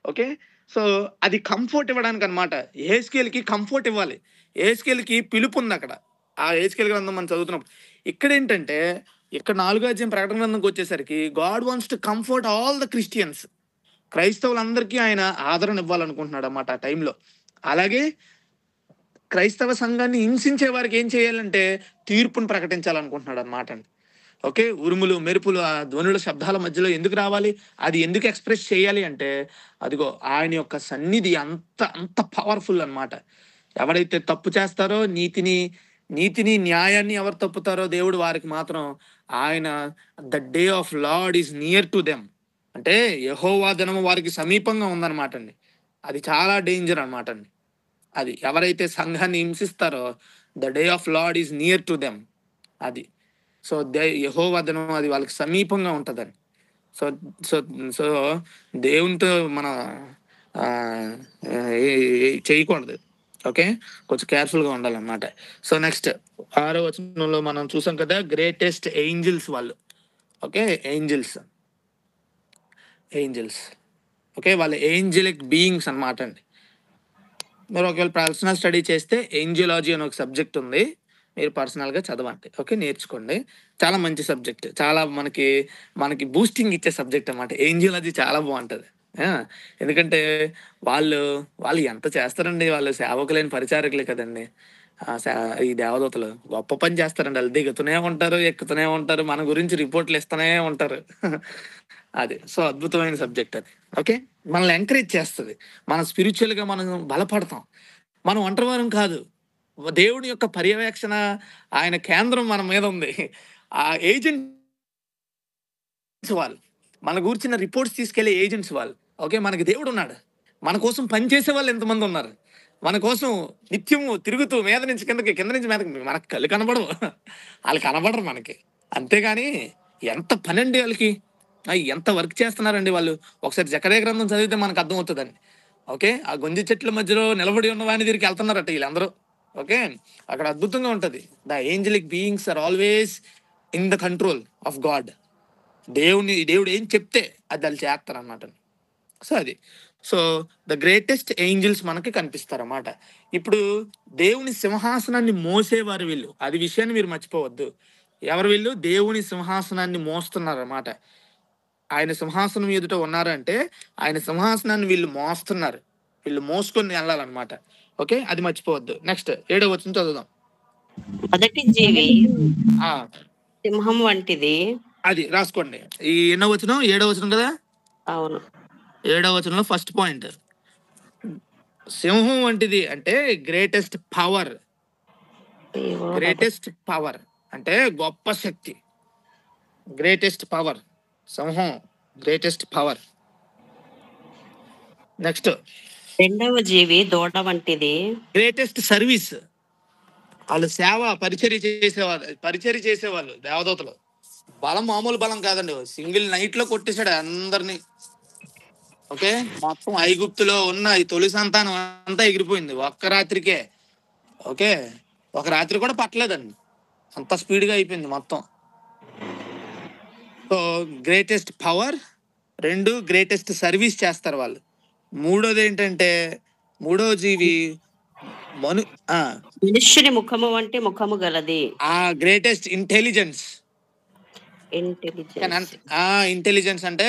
ఓకే, సో అది కంఫర్ట్ ఇవ్వడానికి అనమాట. యెహెజ్కేలుకి కంఫర్ట్ ఇవ్వాలి. యెహెజ్కేలుకి పిలుపు ఉంది అక్కడ. ఆ యెహెజ్కేలు గ్రంథం మనం చదువుతున్నప్పుడు ఇక్కడ ఏంటంటే ఇక్కడ 4వ అధ్యాయం ప్రకటన గ్రంథంకి వచ్చేసరికి God wants to comfort all the Christians. క్రైస్తవులందరికీ ఆయన ఆదరణ ఇవ్వాలనుకుంటున్నాడు అన్నమాట ఆ టైంలో. అలాగే క్రైస్తవ సంఘాన్ని హింసించే వారికి ఏం చేయాలంటే తీర్పును ప్రకటించాలనుకుంటున్నాడు అన్నమాట అండి. ఓకే, ఉరుములు మెరుపులు ఆ ధ్వనుల శబ్దాల మధ్యలో ఎందుకు రావాలి, అది ఎందుకు ఎక్స్ప్రెస్ చేయాలి అంటే అదిగో ఆయన యొక్క సన్నిధి అంత అంత పవర్ఫుల్ అన్నమాట. ఎవరైతే తప్పు చేస్తారో నీతిని న్యాయాన్ని ఎవరు తప్పుతారో దేవుడు వారికి మాత్రం ఆయన the day of Lord is near to them అంటే యెహోవా దినము వారికి సమీపంగా ఉందన్నమాట అండి. అది చాలా డేంజర్ అన్నమాట అండి. అది ఎవరైతే సంఘాన్ని హింసిస్తారో the day of Lord is near to them. అది సో యెహోవా దినం అది వాళ్ళకి సమీపంగా ఉంటుందని. సో సో సో దేవునితో మన ఆ, చేయకూడదు. ఓకే, కొంచెం కేర్ఫుల్గా ఉండాలన్నమాట. సో నెక్స్ట్ 6వ వచనంలో మనం చూసాం కదా, గ్రేటెస్ట్ ఏంజిల్స్ వాళ్ళు. ఓకే, ఏంజిల్స్ ఓకే, వాళ్ళ ఏంజలిక్ బీయింగ్స్ అన్నమాట అండి. మీరు ఒకవేళ పర్సనల్ స్టడీ చేస్తే ఏంజియాలజీ అని ఒక సబ్జెక్ట్ ఉంది, మీరు పర్సనల్గా చదవండి. ఓకే, నేర్చుకోండి. చాలా మంచి సబ్జెక్ట్, చాలా మనకి బూస్టింగ్ ఇచ్చే సబ్జెక్ట్ అన్నమాట. ఏంజియాలజీ చాలా బాగుంటుంది. ఎందుకంటే వాళ్ళు ఎంత చేస్తారండి, వాళ్ళు సేవకులైన పరిచారకులే కదండి. ఈ దేవదూతలు గొప్ప పని చేస్తారండి. వాళ్ళు దిగుతూనే ఉంటారు, ఎక్కుతూనే ఉంటారు, మన గురించి రిపోర్ట్లు ఇస్తూనే ఉంటారు. అది సో అద్భుతమైన సబ్జెక్ట్ అది. ఓకే, మనల్ని ఎంకరేజ్ చేస్తుంది, మన స్పిరిచువల్గా మనం బలపడతాం. మనం ఒంటరివారం కాదు, దేవుడి యొక్క పర్యవేక్షణ, ఆయన కేంద్రం మన మీద ఉంది. ఆ ఏజెంట్స్ వాళ్ళు, మన కూర్చున్న రిపోర్ట్స్ తీసుకెళ్లే ఏజెంట్స్ వాళ్ళు. ఓకే, మనకి దేవుడు ఉన్నాడు, మన కోసం పనిచేసే వాళ్ళు ఎంతమంది ఉన్నారు, మన కోసం నిత్యము తిరుగుతూ మీద నుంచి కిందకి, కింద నుంచి మీదకి. మనకు కళ్ళు కనబడవు, వాళ్ళు కనబడరు మనకి. అంతేగాని ఎంత పని అండి వాళ్ళకి, ఎంత వర్క్ చేస్తున్నారండి వాళ్ళు. ఒకసారి జకర్యా గ్రంథం చదివితే మనకు అర్థం అవుతుందండి. ఓకే, ఆ గొంజి చెట్ల మధ్యలో నిలబడి ఉన్న వాని దగ్గరికి వెళ్తున్నారట వీళ్ళందరూ. ఓకే, అక్కడ అద్భుతంగా ఉంటుంది. The angelic beings are always in the control of God. దేవుడు ఏం చెప్తే అది వాళ్ళు చేస్తారు అన్నమాట. సో అది సో ద గ్రేటెస్ట్ ఏంజిల్స్ మనకి కనిపిస్తారన్నమాట. ఇప్పుడు దేవుని సింహాసనాన్ని మోసేవారు వీళ్ళు, అది విషయాన్ని మీరు మర్చిపోవద్దు. ఎవరు వీళ్ళు? దేవుని సింహాసనాన్ని మోస్తున్నారన్నమాట. ఆయన సింహాసనం ఎదుట ఉన్నారంటే ఆయన సింహాసనాన్ని వీళ్ళు మోస్తున్నారు, వీళ్ళు మోసుకొని వెళ్ళాలన్నమాట. ఓకే, అది మర్చిపోవద్దు. నెక్స్ట్ 7వ వచనం చదువుదాం. మొదటి జీవి ఆ, సింహం వంటిది. అది రాసుకోండి. ఈ ఎన్నో వచనం? 7వ వచనం కదా. అవును, 7వ వచనంలో ఫస్ట్ పాయింట్ సింహం వంటిది అంటే గ్రేటెస్ట్ పవర్. గ్రేటెస్ట్ పవర్ అంటే గొప్ప శక్తి. గ్రేటెస్ట్ పవర్ సింహం, గ్రేటెస్ట్ పవర్. నెక్స్ట్ రెండవ జీవి దూడ వంటిది. Greatest service. వాళ్ళు పరిచర్య చేసేవాళ్ళు దేవదూతలు. బలం మామూలు బలం కాదండి, సింగిల్ నైట్ లో కొట్టేశాడు అందరినీ. ఓకే, మొత్తం ఐగుప్తులో ఉన్న ఈ తొలి సంతానం అంతా ఎగిరిపోయింది ఒక్క రాత్రికే. ఓకే, ఒక రాత్రి కూడా పట్టలేదండి, అంత స్పీడ్గా అయిపోయింది మొత్తం. So greatest power, 2 greatest service చేస్తారు వాళ్ళు. మూడోది ఏంటంటే మూడో జీవి మనుష్యుని ముఖము వంటి ముఖము గలది. ఆ గ్రేటెస్ట్ ఇంటెలిజెన్స్. ఇంటెలిజెన్స్ అంటే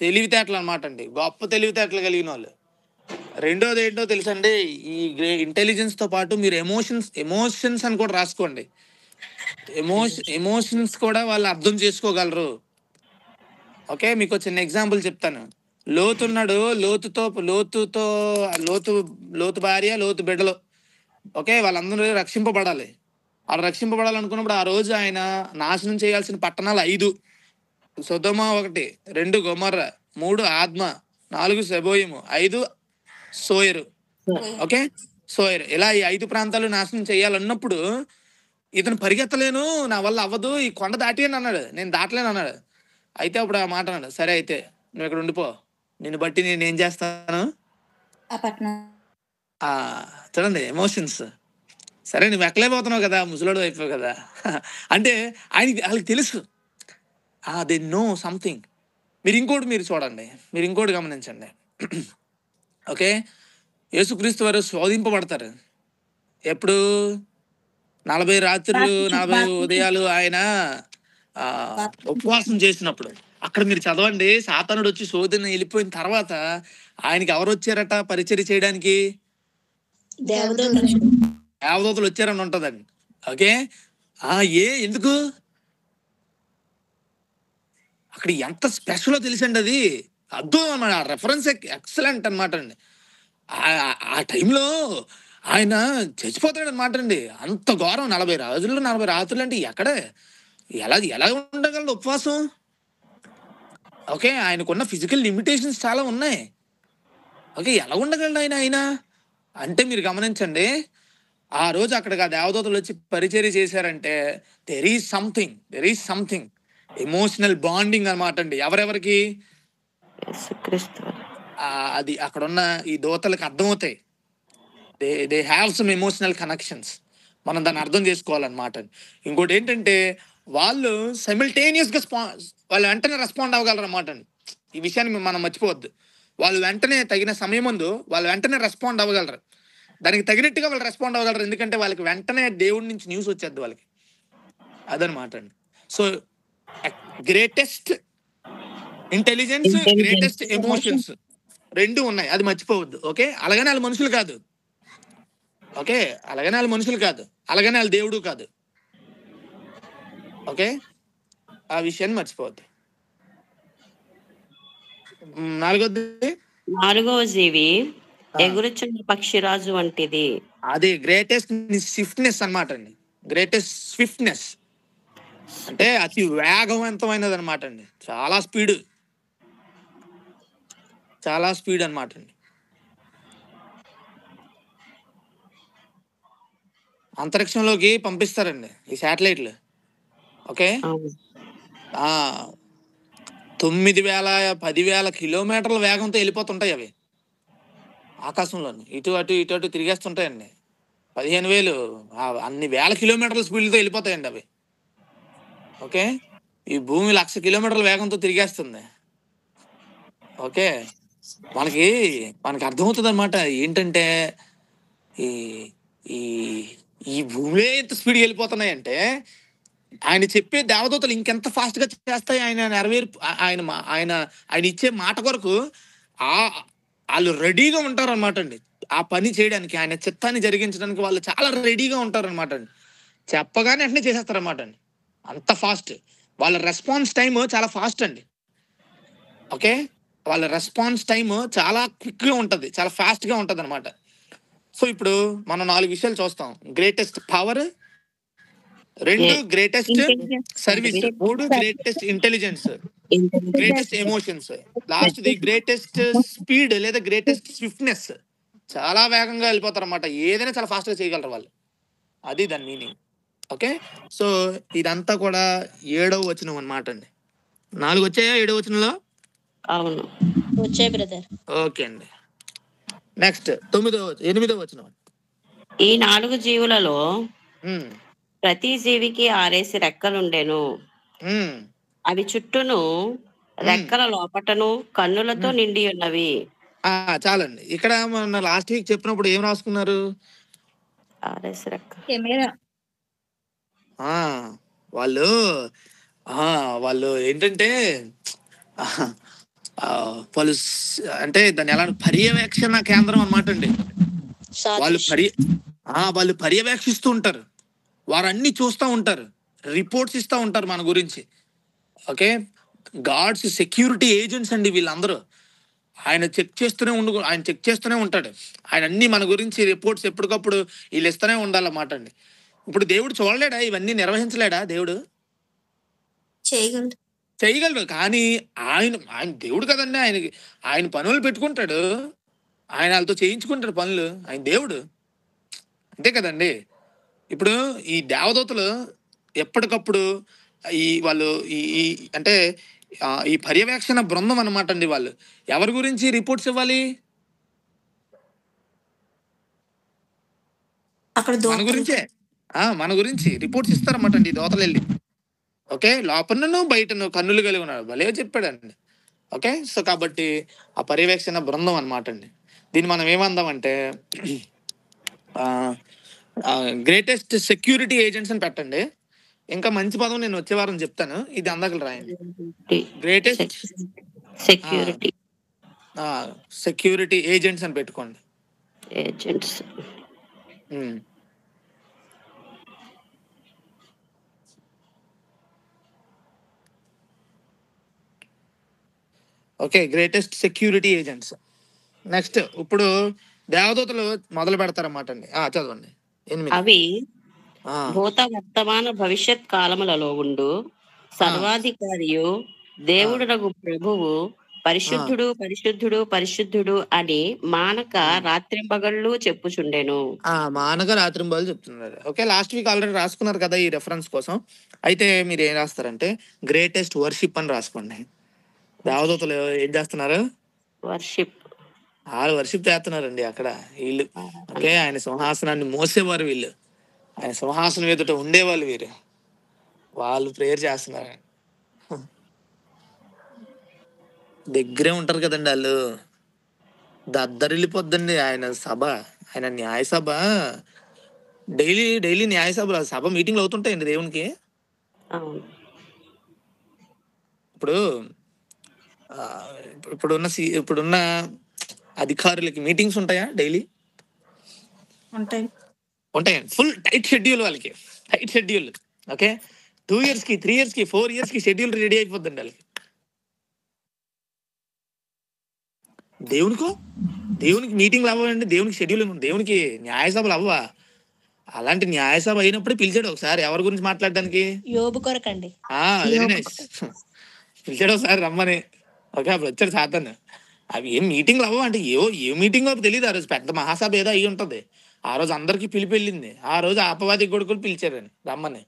తెలివితేటలు అనమాట అండి, గొప్ప తెలివితేటలు కలిగిన వాళ్ళు. రెండోది ఏంటో తెలుసండి, ఈ ఇంటెలిజెన్స్ తో పాటు మీరు ఎమోషన్స్ అని కూడా రాసుకోండి. ఎమోషన్స్ కూడా వాళ్ళు అర్థం చేసుకోగలరు. ఓకే, మీకు చిన్న ఎగ్జాంపుల్ చెప్తాను. లోతున్నాడు, లోతు భార్య, లోతు బిడ్డలు. ఓకే, వాళ్ళందరూ రక్షింపబడాలి. వాళ్ళు రక్షింపబడాలనుకున్నప్పుడు ఆ రోజు ఆయన నాశనం చేయాల్సిన పట్టణాలు 5: సొదొమ 1, 2 గొమొర్రా, 3 ఆద్మ, 4 సెబోయిము, 5 సోయరు. Okay, Sawyer. ఇలా ఈ 5 ప్రాంతాలు నాశనం చేయాలన్నప్పుడు ఇతను పరిగెత్తలేను, నా వల్ల అవ్వదు, ఈ కొండ దాటి అని అన్నాడు. నేను దాటలేను అన్నాడు. అయితే అప్పుడు ఆ మాట అన్నాడు, సరే అయితే నువ్వు ఇక్కడ ఉండిపో, నిన్ను బట్టి నేను ఏం చేస్తాను. చూడండి ఎమోషన్స్. సరే నువ్వు ఎక్కలేకపోతున్నావు కదా, ముసలోడు అయిపోయావు కదా అంటే వాళ్ళకి తెలుసు, దే నో సంథింగ్. మీరు చూడండి, మీరు ఇంకోటి గమనించండి. ఓకే, యేసుక్రీస్తు వారు శోధింపబడతారు ఎప్పుడు? 40 రాత్రులు 40 ఉదయాలు ఆయన ఉపవాసం చేసినప్పుడు. అక్కడ మీరు చదవండి, సాతానుడు వచ్చి శోధన వెళ్ళిపోయిన తర్వాత ఆయనకి ఎవరు వచ్చారట పరిచర్య చేయడానికి? దేవదూతలు. దేవదూతలు వచ్చారని ఉంటదండి. ఓకే, ఎందుకు అక్కడ ఎంత స్పెషలో తెలుసండి, అది అద్భుతం అన్నమాట. ఆ రెఫరెన్స్ ఎక్సలెంట్ అనమాట అండి. ఆ టైంలో ఆయన చచ్చిపోతాడు అనమాట అండి. అంత ఘోరం, 40 రోజులు 40 రాత్రులు అంటే ఎక్కడే ఎలా ఉండగలడు ఉపవాసం? ఓకే, ఆయనకున్న ఫిజికల్ లిమిటేషన్స్ చాలా ఉన్నాయి. ఓకే, ఎలా ఉండగలడు ఆయన అంటే మీరు గమనించండి, ఆ రోజు అక్కడికి ఆ దేవదూతలు వచ్చి పరిచర్య చేశారంటే there is something emotional bonding అనమాట అండి. ఎవరెవరికి? యేసుక్రీస్తు. అది అక్కడున్న ఈ దూతలకు అర్థమవుతాయి. They have some emotional connections. మనం దాన్ని అర్థం చేసుకోవాలన్నమాట. ఇంకోటి ఏంటంటే వాళ్ళు సైమిల్టేనియస్గా వాళ్ళు వెంటనే రెస్పాండ్ అవ్వగలరు అన్నమాట అండి. ఈ విషయాన్ని మనం మర్చిపోవద్దు. వాళ్ళు వెంటనే తగిన సమయం ముందు వాళ్ళు వెంటనే రెస్పాండ్ అవ్వగలరు. దానికి తగినట్టుగా వాళ్ళు రెస్పాండ్ అవ్వగలరు. ఎందుకంటే వాళ్ళకి వెంటనే దేవుడి నుంచి న్యూస్ వచ్చేది వాళ్ళకి. అదనమాట అండి. So greatest intelligence, greatest emotions రెండు ఉన్నాయి, అది మర్చిపోవద్దు. ఓకే, అలాగనే వాళ్ళు మనుషులు కాదు. ఓకే, అలాగనే వాళ్ళు మనుషులు కాదు, అలాగనే వాళ్ళు దేవుడు కాదు. ఓకే, ఆ విషయాన్ని మర్చిపోవద్దు. నాలుగవ జీవి ఎగురుచున్న పక్షిరాజు వంటిది. అది గ్రేటెస్ట్ స్విఫ్ట్నెస్ అనమాట అండి. గ్రేటెస్ట్ స్విఫ్ట్నెస్ అంటే అతి వేగవంతమైనది అనమాట అండి. చాలా స్పీడ్ అనమాట అండి. అంతరిక్షంలోకి పంపిస్తారండి ఈ శాటిలైట్లు. ఓకే, 9,000 10,000 కిలోమీటర్ల వేగంతో వెళ్ళిపోతుంటాయి అవి ఆకాశంలో. ఇటు అటు తిరిగేస్తుంటాయండి. 15,000 అన్ని వేల కిలోమీటర్ల స్పీడ్తో వెళ్ళిపోతాయండి అవి. ఓకే, ఈ భూమి 1,00,000 కిలోమీటర్ల వేగంతో తిరిగేస్తుంది. ఓకే, మనకి అర్థమవుతుంది అనమాట ఏంటంటే ఈ ఈ ఈ భూమిలో ఎంత స్పీడ్గా వెళ్ళిపోతున్నాయంటే ఆయన చెప్పే దేవదూతలు ఇంకెంత ఫాస్ట్గా చేస్తాయి. ఆయన ఇచ్చే మాట కొరకు వాళ్ళు రెడీగా ఉంటారు అనమాట అండి. ఆ పని చేయడానికి, ఆయన చిత్తాన్ని జరిగించడానికి వాళ్ళు చాలా రెడీగా ఉంటారు అనమాట అండి. చెప్పగానే వెంటనే చేసేస్తారు అనమాట అండి. అంత ఫాస్ట్. వాళ్ళ రెస్పాన్స్ టైమ్ చాలా ఫాస్ట్ అండి. ఓకే, వాళ్ళ రెస్పాన్స్ టైమ్ చాలా క్విక్గా ఉంటుంది, చాలా ఫాస్ట్గా ఉంటుంది అనమాట. సో ఇప్పుడు మనం 4 విషయాలు చూస్తాం. Greatest power, 2 greatest service, 3 greatest intelligence, greatest emotions, last the greatest speed లేదా గ్రేటెస్ట్ స్విఫ్ట్నెస్. చాలా వేగంగా వెళ్ళిపోతారు అనమాట. ఏదైనా చాలా ఫాస్ట్గా చేయగలరు వాళ్ళు. అది దాని మీనింగ్. ఓకే, సో ఇదంతా కూడా 7వ వచనం అనమాట అండి. 4 వచ్చాయా 7వ వచనంలో? అవును, వచ్చాయి బ్రదర్. ఓకే అండి, నెక్స్ట్ 8వ వచనం. ఈ 4 జీవులలో ప్రతి జీవికి 6 రెక్కలుండెను. అవి చుట్టూను రెక్కల లోపటను కన్నులతో నిండి ఉన్నవి. చాలండి. ఇక్కడ మన లాస్ట్ వీక్ చెప్పినప్పుడు ఏం రాసుకున్నారు? 6 రెక్క. వాళ్ళు ఏంటంటే వాళ్ళు అంటే దాన్ని ఎలా పర్యవేక్షణ కేంద్రం అనమాట అండి. వాళ్ళు పర్యవేక్షిస్తూ ఉంటారు, వారు అన్ని చూస్తూ ఉంటారు, రిపోర్ట్స్ ఇస్తూ ఉంటారు మన గురించి. ఓకే, గాడ్స్ సెక్యూరిటీ ఏజెంట్స్ అండి వీళ్ళందరూ. ఆయన చెక్ చేస్తూనే ఉంటాడు. ఆయన అన్ని మన గురించి రిపోర్ట్స్ ఎప్పటికప్పుడు వీళ్ళు ఇస్తూనే ఉండాలన్నమాట అండి. ఇప్పుడు దేవుడు చూడలేడా? ఇవన్నీ నిర్వహించలేడా? దేవుడు చేయగలడు. కానీ ఆయన దేవుడు కదండి. ఆయన పనులు పెట్టుకుంటాడు, ఆయన వాళ్ళతో చేయించుకుంటాడు పనులు. ఆయన దేవుడు, అంతే కదండి. ఇప్పుడు ఈ దేవదూతలు ఎప్పటికప్పుడు వాళ్ళు అంటే ఈ పర్యవేక్షణ బృందం అనమాట అండి. వాళ్ళు ఎవరి గురించి రిపోర్ట్స్ ఇవ్వాలి? మన గురించి రిపోర్ట్స్ ఇస్తారన్నమాట అండి ఈ దోతలు వెళ్ళి. ఓకే, లోపలను బయటను కన్నులు కలిగి ఉన్నాడు, భలే చెప్పాడండి. ఓకే, సో కాబట్టి ఆ పర్యవేక్షణ బృందం అనమాట అండి. దీన్ని మనం ఏమందామంటే గ్రేటెస్ట్ సెక్యూరిటీ ఏజెంట్స్ అని పెట్టండి. ఇంకా మంచి పదం నేను వచ్చే వారం చెప్తాను, ఇది అందకలు రాయండి. గ్రేటెస్ట్ సెక్యూరిటీ సెక్యూరిటీ ఏజెంట్స్ అని పెట్టుకోండి. Agents. Okay, greatest security agents. Next ఇప్పుడు దేవదూతలు మొదలు పెడతారన్నమాట అండి. చదవండి 8. అవి భూత వర్తమాన భవిష్యత్ కాలములలో ఉండు సర్వాధికారియు దేవుడునగు ప్రభువు పరిశుద్ధుడు పరిశుద్ధుడు పరిశుద్ధుడు అని మానక రాత్రింబగళ్ళు చెప్పుచుండెను. మానక రాత్రింబగళ్ళు చెప్తున్నారు. ఓకే, లాస్ట్ వీక్ ఆల్రెడీ రాసుకున్నారు కదా ఈ రెఫరెన్స్ కోసం. అయితే మీరు ఏం రాస్తారంటే గ్రేటెస్ట్ వర్షిప్ అని రాసుకోండి. దేవదూతలు ఏం చేస్తున్నారు? వర్షిప్. వాళ్ళు వర్షిప్ చేస్తున్నారండి అక్కడ వీళ్ళు. ఓకే, ఆయన సింహాసనాన్ని మోసేవారు వీళ్ళు, ఆయన సింహాసనం ఎదుట ఉండేవాళ్ళు వీరు, వాళ్ళు ప్రేయర్ చేస్తున్నారు. దగ్గరే ఉంటారు కదండి వాళ్ళు. దద్దరిల్లిపోద్దండి ఆయన సభ, ఆయన న్యాయ సభ. డైలీ న్యాయ సభ మీటింగ్లు అవుతుంటాయండి దేవునికి. ఇప్పుడు ఇప్పుడున్న అధికారులకి మీటింగ్స్ ఉంటాయా? డైలీ ఉంటాయండి. ఫుల్ టైట్ షెడ్యూల్ వాళ్ళకి, టైట్ షెడ్యూల్. ఓకే, 2 years కి 3 years కి 4 years కి షెడ్యూల్ రెడీ అయిపోద్దండి వాళ్ళకి. దేవునికి మీటింగ్లు అవ్వండి, దేవునికి షెడ్యూల్ ఉంది, దేవునికి న్యాయసభలు అవ్వా. అలాంటి న్యాయసభ అయినప్పుడే పిలిచాడు ఒకసారి ఎవరి గురించి మాట్లాడడానికి. యోబు కొరకండి. వెరీ నైస్, పిలిచాడు ఒకసారి రమ్మని. ఓకే, అప్పుడు వచ్చాడు సాతాను. అవి ఏం మీటింగ్లు అవ్వ అంటే ఏ మీటింగ్ అవ్వ తెలియదు. ఆ రోజు పెద్ద మహాసభ ఏదో అయ్యి ఉంటది. ఆ రోజు అందరికి పిలిపి వెళ్ళింది. ఆ రోజు అపవాది కొడుకులు పిలిచారని రమ్మని.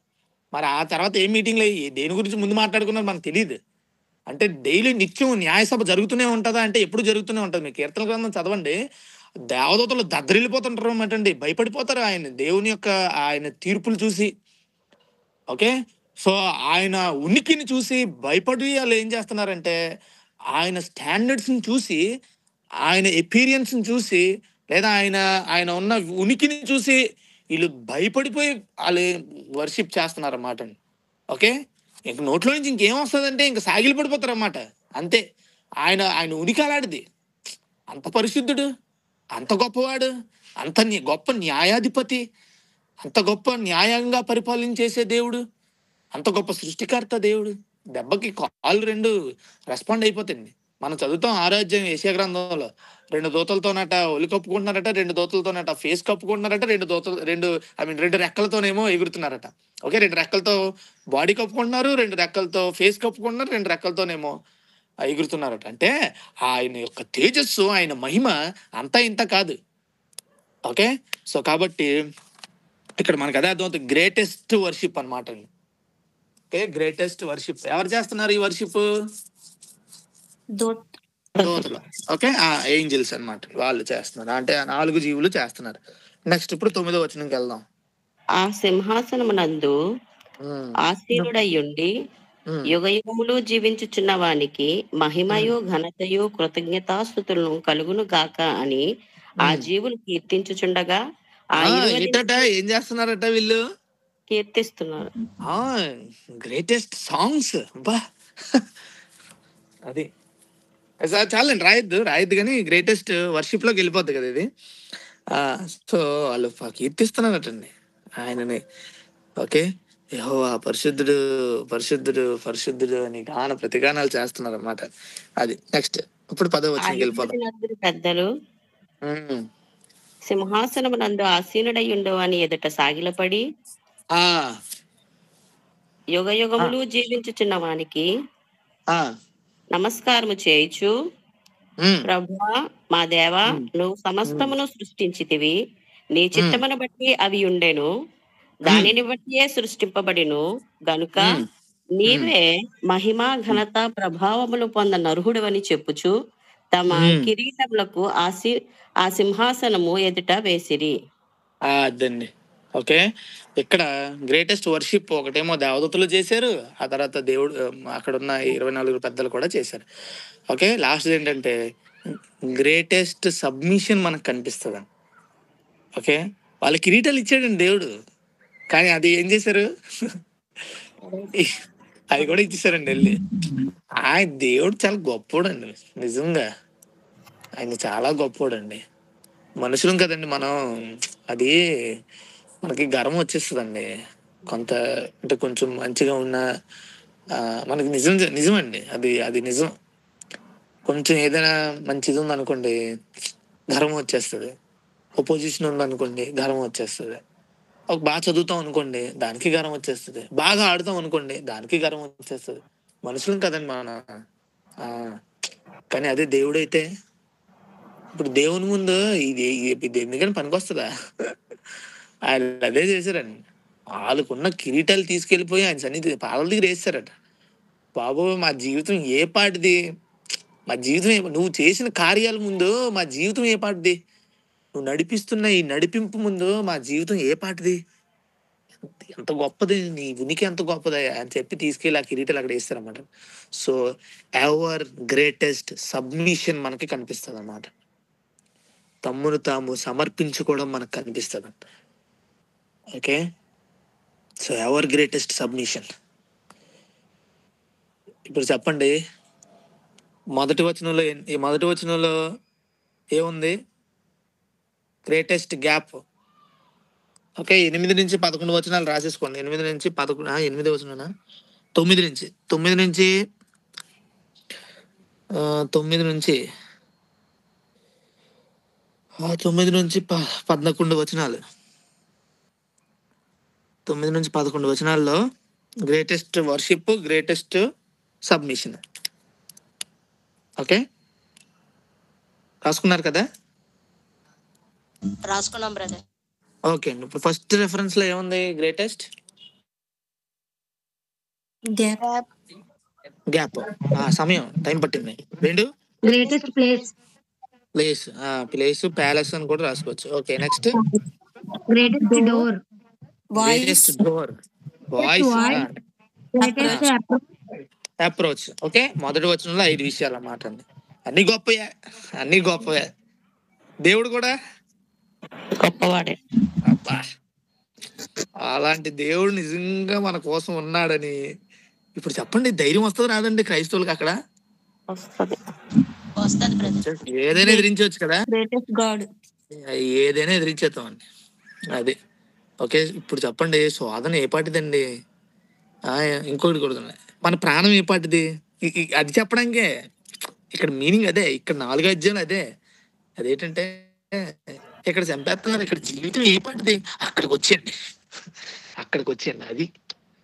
మరి ఆ తర్వాత ఏం మీటింగ్లు అయ్యి దేని గురించి ముందు మాట్లాడుకున్నారు మనకు తెలియదు. అంటే డైలీ నిత్యం న్యాయసభ జరుగుతూనే ఉంటుందా అంటే ఎప్పుడు జరుగుతూనే ఉంటుంది. మీకు కీర్తన గ్రంథం చదవండి, దేవదూతలు దద్దరిల్లిపోతుంటారు అన్నమాట అండి, భయపడిపోతారు ఆయన దేవుని యొక్క ఆయన తీర్పులు చూసి. ఓకే, సో ఆయన ఉనికిని చూసి భయపడి వాళ్ళు ఏం చేస్తున్నారంటే ఆయన స్టాండర్డ్స్ని చూసి, ఆయన ఎపీరియన్స్ని చూసి, లేదా ఆయన ఉన్న ఉనికిని చూసి వీళ్ళు భయపడిపోయి వాళ్ళు వర్షిప్ చేస్తున్నారు అన్నమాట. ఓకే, ఇంక నోట్లో నుంచి ఇంకేం వస్తుందంటే ఇంకా సాగిలి పడిపోతారు అన్నమాట. అంతే, ఆయన ఉనికి అలాంటిది. అంత పరిశుద్ధుడు, అంత గొప్పవాడు, అంత గొప్ప న్యాయాధిపతి, అంత గొప్ప న్యాయంగా పరిపాలన దేవుడు, అంత గొప్ప సృష్టికర్త దేవుడు. దెబ్బకి కాళ్ళు 2 రెస్పాండ్ అయిపోతుంది. మనం చదువుతాం ఆరాధ్యం యెషయా గ్రంథంలో, 2 దూతలతోనట ఒలి కప్పుకుంటున్నారట, 2 దూతలతోనట ఫేస్ కప్పుకుంటున్నారట, 2 రెక్కలతోనేమో ఎగురుతున్నారట. ఓకే, 2 రెక్కలతో బాడీ కప్పుకుంటున్నారు, 2 రెక్కలతో ఫేస్ కప్పుకుంటున్నారు, 2 రెక్కలతోనేమో ఎగురుతున్నారట. అంటే ఆయన యొక్క తేజస్సు, ఆయన మహిమ అంతా ఇంత కాదు. ఓకే, సో కాబట్టి ఇక్కడ మనకు అదే అర్థమవుతుంది, గ్రేటెస్ట్ వర్షిప్ అనమాట. ఓకే, గ్రేటెస్ట్ వర్షిప్ ఎవరు చేస్తున్నారు? ఈ వర్షిప్ దూతలు. ఓకే, ఏంజల్స్ అన్నమాట, వాళ్ళు చేస్తున్నారు. అంటే 4 జీవులు చేస్తున్నారు. నెక్స్ట్ ఇప్పుడు 9వ వచనంకి వెళ్దాం. ఆ సింహాసనమునందు ఆసీనుడయ్యుండి యుగయుగములు జీవించుచున్న వానికి మహిమయు ఘనతయు కృతజ్ఞతాస్తుతులను కలుగును గాక అని ఆ జీవులు కీర్తించుచుండగా ఏం చేస్తున్నారట వీళ్ళు? కీర్తిస్తున్నారు. Greatest songs. బా, అది చాలండి, రాయద్దు కానీ గ్రేటెస్ట్ వర్షిప్ లోకి వెళ్ళిపోద్ది కదా ఇది. సో వాళ్ళు కీర్తిస్తున్నారటండి ఆయనని. ఓకే, యెహోవా పరిశుద్ధుడు పరిశుద్ధుడు పరిశుద్ధుడు అని గాన ప్రతిగానాలు చేస్తున్నారు అన్నమాట. అది నెక్స్ట్ ఇప్పుడు 10వ వచనంకి వెళ్ళిపోదాం. పెద్దలు సింహాసనమునందు ఆసీనుడయ్యుండు అని ఎదుట సాగిలపడి యుగయుగములు జీవించుచున్న వానికి నమస్కారము చేయుచు, ప్రభువా మా దేవా, నువ్వు సమస్తమును సృష్టించితివి, నీ చిత్తమును బట్టి అవి ఉండెను, దానిని బట్టియే సృష్టింపబడిను గనుక నీవే మహిమ ఘనత ప్రభావములు పొంద నరుహుడు అని చెప్పుచు తమ కిరీటములకు ఆ సింహాసనము ఎదుట వేసిరి. అదండి. ఓకే, ఇక్కడ గ్రేటెస్ట్ వర్షిప్ ఒకటేమో దేవదూతలు చేశారు, ఆ తర్వాత దేవుడు అక్కడ ఉన్న 24 పెద్దలు కూడా చేశారు. ఓకే, లాస్ట్ ఏంటంటే గ్రేటెస్ట్ సబ్మిషన్ మనకు కనిపిస్తుంది. ఓకే, వాళ్ళ కిరీటాలు ఇచ్చాడండి దేవుడు, కానీ అది ఏం చేశారు? అవి కూడా ఇచ్చేసారండి వెళ్ళి. ఆయన దేవుడు చాలా గొప్పోడండి నిజంగా. ఆయన చాలా గొప్పోడండి. మనుషులం కదండి మనం. అది మనకి గర్వం వచ్చేస్తుందండి. కొంత అంటే కొంచెం మంచిగా ఉన్న మనకి నిజమండి. అది అది నిజం. కొంచెం ఏదైనా మంచిది ఉందనుకోండి గర్వం వచ్చేస్తుంది. ఒపోజిషన్ ఉందనుకోండి గర్వం వచ్చేస్తుంది. ఒక బాగా చదువుతాం అనుకోండి దానికి గర్వం వచ్చేస్తుంది. బాగా ఆడుతాం అనుకోండి దానికి గర్వం వచ్చేస్తుంది. మనుషులం కదండి మన. ఆ, కానీ అదే దేవుడైతే ఇప్పుడు దేవుని ముందు ఇది ఎందుకని పనికొస్తుందా? ఆయన అదే చేశారండి. వాళ్ళకున్న కిరీటాలు తీసుకెళ్లిపోయి ఆయన సన్నిధి పాదాల దగ్గర వేస్తారట. బాబు మా జీవితం ఏ పాటిది, మా జీవితం నువ్వు చేసిన కార్యాల ముందు మా జీవితం ఏ పాటిది, నువ్వు నడిపిస్తున్న ఈ నడిపింపు ముందు మా జీవితం ఏ పాటిది, ఎంత గొప్పది, నీ ఉనికి ఎంత గొప్పది అని చెప్పి తీసుకెళ్ళి ఆ కిరీటాలు అక్కడ వేస్తారన్నమాట. సో ఎవర్ గ్రేటెస్ట్ సబ్మిషన్ మనకి కనిపిస్తుంది అన్నమాట. తమ్మును తాము సమర్పించుకోవడం మనకు కనిపిస్తుంది. Okay, so ever greatest submission. ఇప్పుడు చెప్పండి, మొదటి వచనంలో ఏముంది? Greatest gap. ఓకే, 8 నుంచి 11 వచనాలు రాసేసుకోండి. 8 నుంచి 11, 8 వచనం, 9 నుంచి 9 నుంచి 9 నుంచి 11 వచనాలు. 9 నుంచి 11 వచనాల్లో greatest worship, greatest submission. Okay, రాసుకున్నారు కదా? రాసుకున్నాం బ్రదర్. ఓకే అండి. ఇప్పుడు ఫస్ట్ రెఫరెన్స్ లో ఏముంది? Greatest gap. సమయం, టైం పట్టింది. 2 గ్రేటెస్ట్ ప్లేస్. ప్లేస్ ప్యాలెస్ అని కూడా రాసుకోవచ్చు. Okay, next greatest door. Greatest door, voice, greatest approach. Okay, మొదటి వచనంలో 5 విషయాలు అన్నమాట అండి. అన్ని గొప్పవే. దేవుడు కూడా గొప్పవాడే. అబ్బా, అలాంటి దేవుడు నిజంగా మన కోసం ఉన్నాడని ఇప్పుడు చెప్పండి, ధైర్యం వస్తుంది రాదండి క్రైస్తవులకి? అక్కడ వస్తుంది బ్రదర్. ఏదైనా ఎదిరించవచ్చు కదా, గ్రేటెస్ట్ గాడ్. ఏదైనా ఎదిరించేస్తామండి. అది ఓకే. ఇప్పుడు చెప్పండి, శోధన ఏ పాటిదండి? ఇంకోటి కూడా ఉన్నాయి. మన ప్రాణం ఏ పాటిది? అది చెప్పడానికే ఇక్కడ మీనింగ్ అదే. ఇక్కడ 4 అధ్యాయులు అదే. అదేంటంటే ఇక్కడ చంపేస్తున్నారు, ఇక్కడ జీవితం ఏ పాటిది? అక్కడికి వచ్చేయండి. అది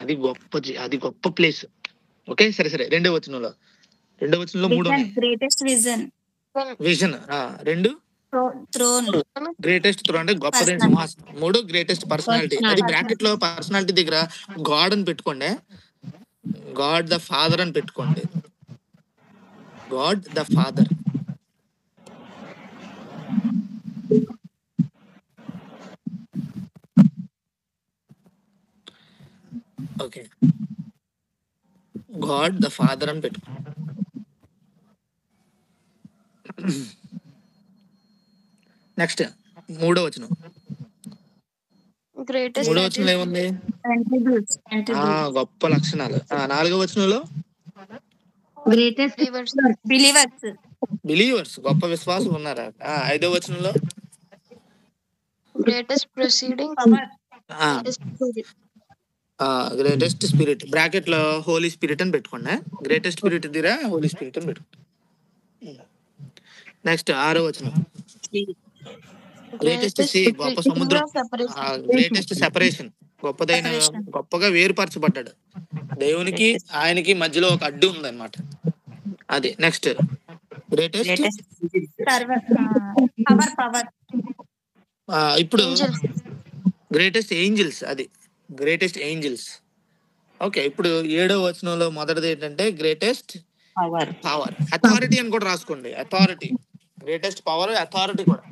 అది అది గొప్ప ప్లేస్. ఓకే, సరే 2వ వచనంలో 3 greatest vision. Vision. 2 throne. Greatest throne అంటే గొప్పదైన సింహాసనం. 3 గ్రేటెస్ట్ పర్సనాలిటీ. అది బ్రాకెట్ లో పర్సనాలిటీ దగ్గర గాడ్ అని పెట్టుకోండి. గాడ్ ద ఫాదర్ అని పెట్టుకోండి. God the father. Okay, God the father అని పెట్టుకోండి. నెక్స్ట్ 3వ వచనం. 3వ వచనంలో ఏముంది? గొప్ప లక్షణాలు. 4వ వచనంలో గ్రేటెస్ట్ బిలీవర్స్, గొప్ప విశ్వాసం ఉన్నారా? 5వ వచనంలో greatest proceeding, greatest spirit. Bracket లో హోలీ స్పిరిట్ అని పెట్టుకోండి. గ్రేటెస్ట్ స్పిరిట్ దగ్గర హోలీ స్పిరిట్ అని పెట్టుకోండి. నెక్స్ట్ 6వ వచనం. గ్రేటెస్ట్ సీ, గొప్ప సముద్రం. గ్రేటెస్ట్ సెపరేషన్, గొప్పగా వేరుపరచబడ్డాడు. దేవునికి ఆయనకి మధ్యలో ఒక అడ్డు ఉందన్నమాట. అది నెక్స్ట్ గ్రేటెస్ట్ పవర్. ఇప్పుడు గ్రేటెస్ట్ ఏంజిల్స్. అది గ్రేటెస్ట్ ఏంజిల్స్. ఓకే, ఇప్పుడు 7వ వచనంలో మొదటిది ఏంటంటే గ్రేటెస్ట్ పవర్, అథారిటీ అని కూడా రాసుకోండి. అథారిటీ, గ్రేటెస్ట్ పవర్, అథారిటీ కూడా.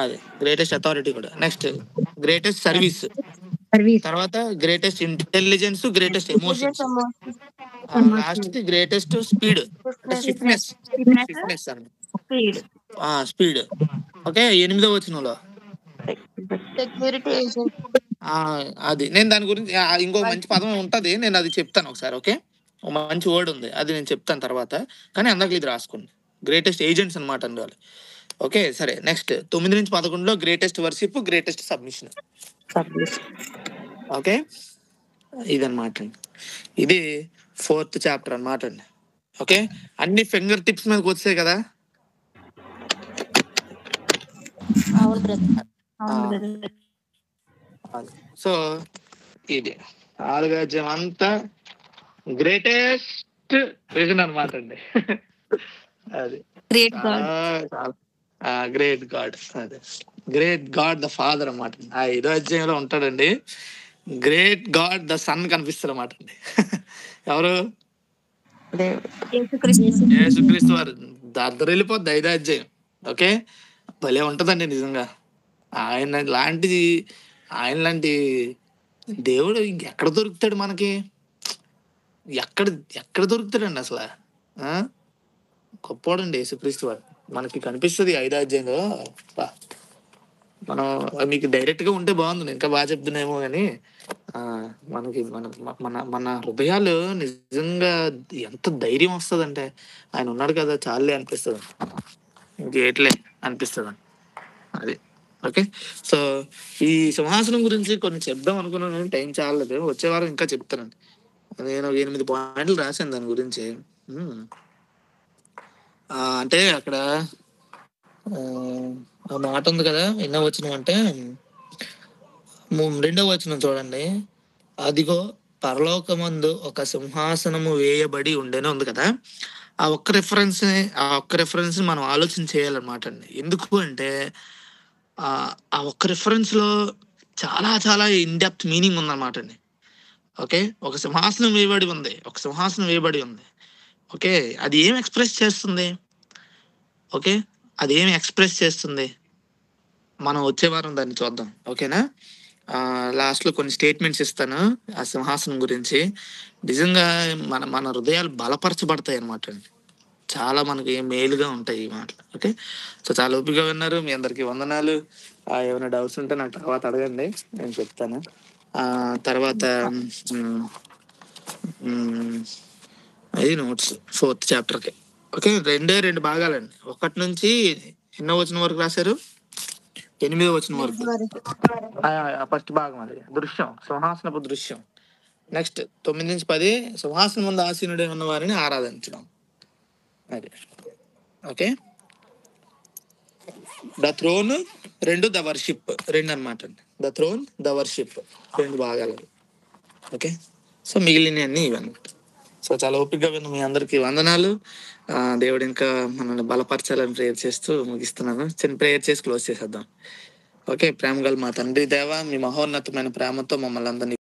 అది గ్రేటెస్ట్ అథారిటీ కూడా. Next greatest service. తర్వాత greatest intelligence, greatest emotions. Last greatest speed, swiftness అండి. స్పీడ్. ఓకే, 8వ వచనంలో సెక్యూరిటీ ఏజెంట్. ఆ, అది నేను దాని గురించి ఇంకో మంచి పదం ఉంటది, నేను అది చెప్తాను ఒకసారి. ఓకే, ఒక మంచి వర్డ్ ఉంది, అది నేను చెప్తాను తర్వాత. కానీ అందరికి ఇది రాసుకోండి. గ్రేటెస్ట్ ఏజెంట్స్ అనమాట అండి వాళ్ళు. ఓకే సరే, next 9-11 greatest worship, greatest submission. Okay, ఇదన్నమాట అండి. ఇది 4th చాప్టర్ అన్నమాట అండి. ఓకే, అన్ని ఫింగర్ టిప్స్ మీదకి వచ్చాయి కదా. అవును బ్రదర్. సో ఇది 4వ అధ్యాయం అంతా గ్రేటెస్ట్ విజన్ అనమాట అండి. అది గ్రేట్ గాడ్. గ్రేట్ గాడ్, అదే గ్రేట్ గాడ్ ద ఫాదర్ అన్నమాట. 5వ అధ్యాయంలో ఉంటాడండి. గ్రేట్ గాడ్ ద సన్ కనిపిస్తారు అన్నమాట అండి. ఎవరు? యేసుక్రీస్తు వారు. దద్దరు వెళ్ళిపోద్ది 5వ అధ్యాయం. ఓకే, భలే ఉంటదండి నిజంగా. ఆయన లాంటి దేవుడు ఇంకెక్కడ దొరుకుతాడు మనకి? ఎక్కడ ఎక్కడ దొరుకుతాడండి అసలు? ఆ? గొప్పోడండి యేసుక్రీస్తు వారు. మనకి కనిపిస్తుంది 5వ అధ్యాయంలో. బా, మనం మీకు డైరెక్ట్ గా ఉంటే బాగుంది, ఇంకా బాగా చెప్తున్నామో కానీ మనకి మన మన మన హృదయాలు నిజంగా ఎంత ధైర్యం వస్తుందంటే, ఆయన ఉన్నాడు కదా చాలే అనిపిస్తుంది, ఇంకేట్లే అనిపిస్తుంది అది. ఓకే, సో ఈ సింహాసనం గురించి కొన్ని చెప్దాం అనుకున్నాను కానీ టైం చాలలేదు. వచ్చే వారం ఇంకా చెప్తానండి. నేను 8 పాయింట్లు రాశాను దాని గురించి. అంటే అక్కడ ఆ మాట ఉంది కదా, ఎన్నో వచనం అంటే 2వ వచనం చూడండి. అదిగో పరలోకమందు ఒక సింహాసనము వేయబడి ఉండేనే ఉంది కదా. ఆ ఒక్క రెఫరెన్స్ మనం ఆలోచన చేయాలన్నమాట అండి. ఎందుకు అంటే ఆ ఒక్క రెఫరెన్స్ లో చాలా చాలా ఇన్ డెప్త్ మీనింగ్ ఉందన్నమాట అండి. ఓకే, ఒక సింహాసనం వేయబడి ఉంది. ఓకే, అది ఏం ఎక్స్ప్రెస్ చేస్తుంది? ఓకే, అది ఏమి ఎక్స్ప్రెస్ చేస్తుంది మనం వచ్చే వారం దాన్ని చూద్దాం. ఓకేనా? లాస్ట్ లో కొన్ని స్టేట్మెంట్స్ ఇస్తాను ఆ సింహాసనం గురించి. నిజంగా మన మన హృదయాలు బలపరచబడతాయి అన్నమాట అండి. చాలా మనకి మేలుగా ఉంటాయి ఈ మాటలు. ఓకే, సో చాలా ఓపికగా విన్నారు. మీ అందరికి వందనాలు. ఏమైనా డౌట్స్ ఉంటే నాకు తర్వాత అడగండి, నేను చెప్తాను. తర్వాత అది నోట్స్ 4th చాప్టర్కి. ఓకే, 2 భాగాలండి. 1 నుంచి ఎన్నో వచనం వరకు రాశారు? 8వ వచనం వరకు. ఫస్ట్ భాగం అది దృశ్యం, సింహాసనపు దృశ్యం. నెక్స్ట్ 9-10 సింహాసనం ముందు ఆసీనుడై ఉన్న వారిని ఆరాధించడం. అది okay. The throne 2, the worship 2 అనమాట అండి. ద థ్రోన్, ద వర్షిప్ 2 భాగాలు. ఓకే, సో మిగిలిన అన్ని ఇవన్నమాట. సో చాలా ఓపికగా విన్న మీ అందరికి వందనాలు. దేవుడు ఇంకా మనల్ని బలపరచాలని ప్రేయర్ చేస్తూ ముగిస్తున్నాను. చిన్న ప్రేయర్ చేసి క్లోజ్ చేసేద్దాం. ఓకే, ప్రేమ గల మా తండ్రి దేవ, మీ మహోన్నతమైన ప్రేమతో మమ్మల్ని అందరినీ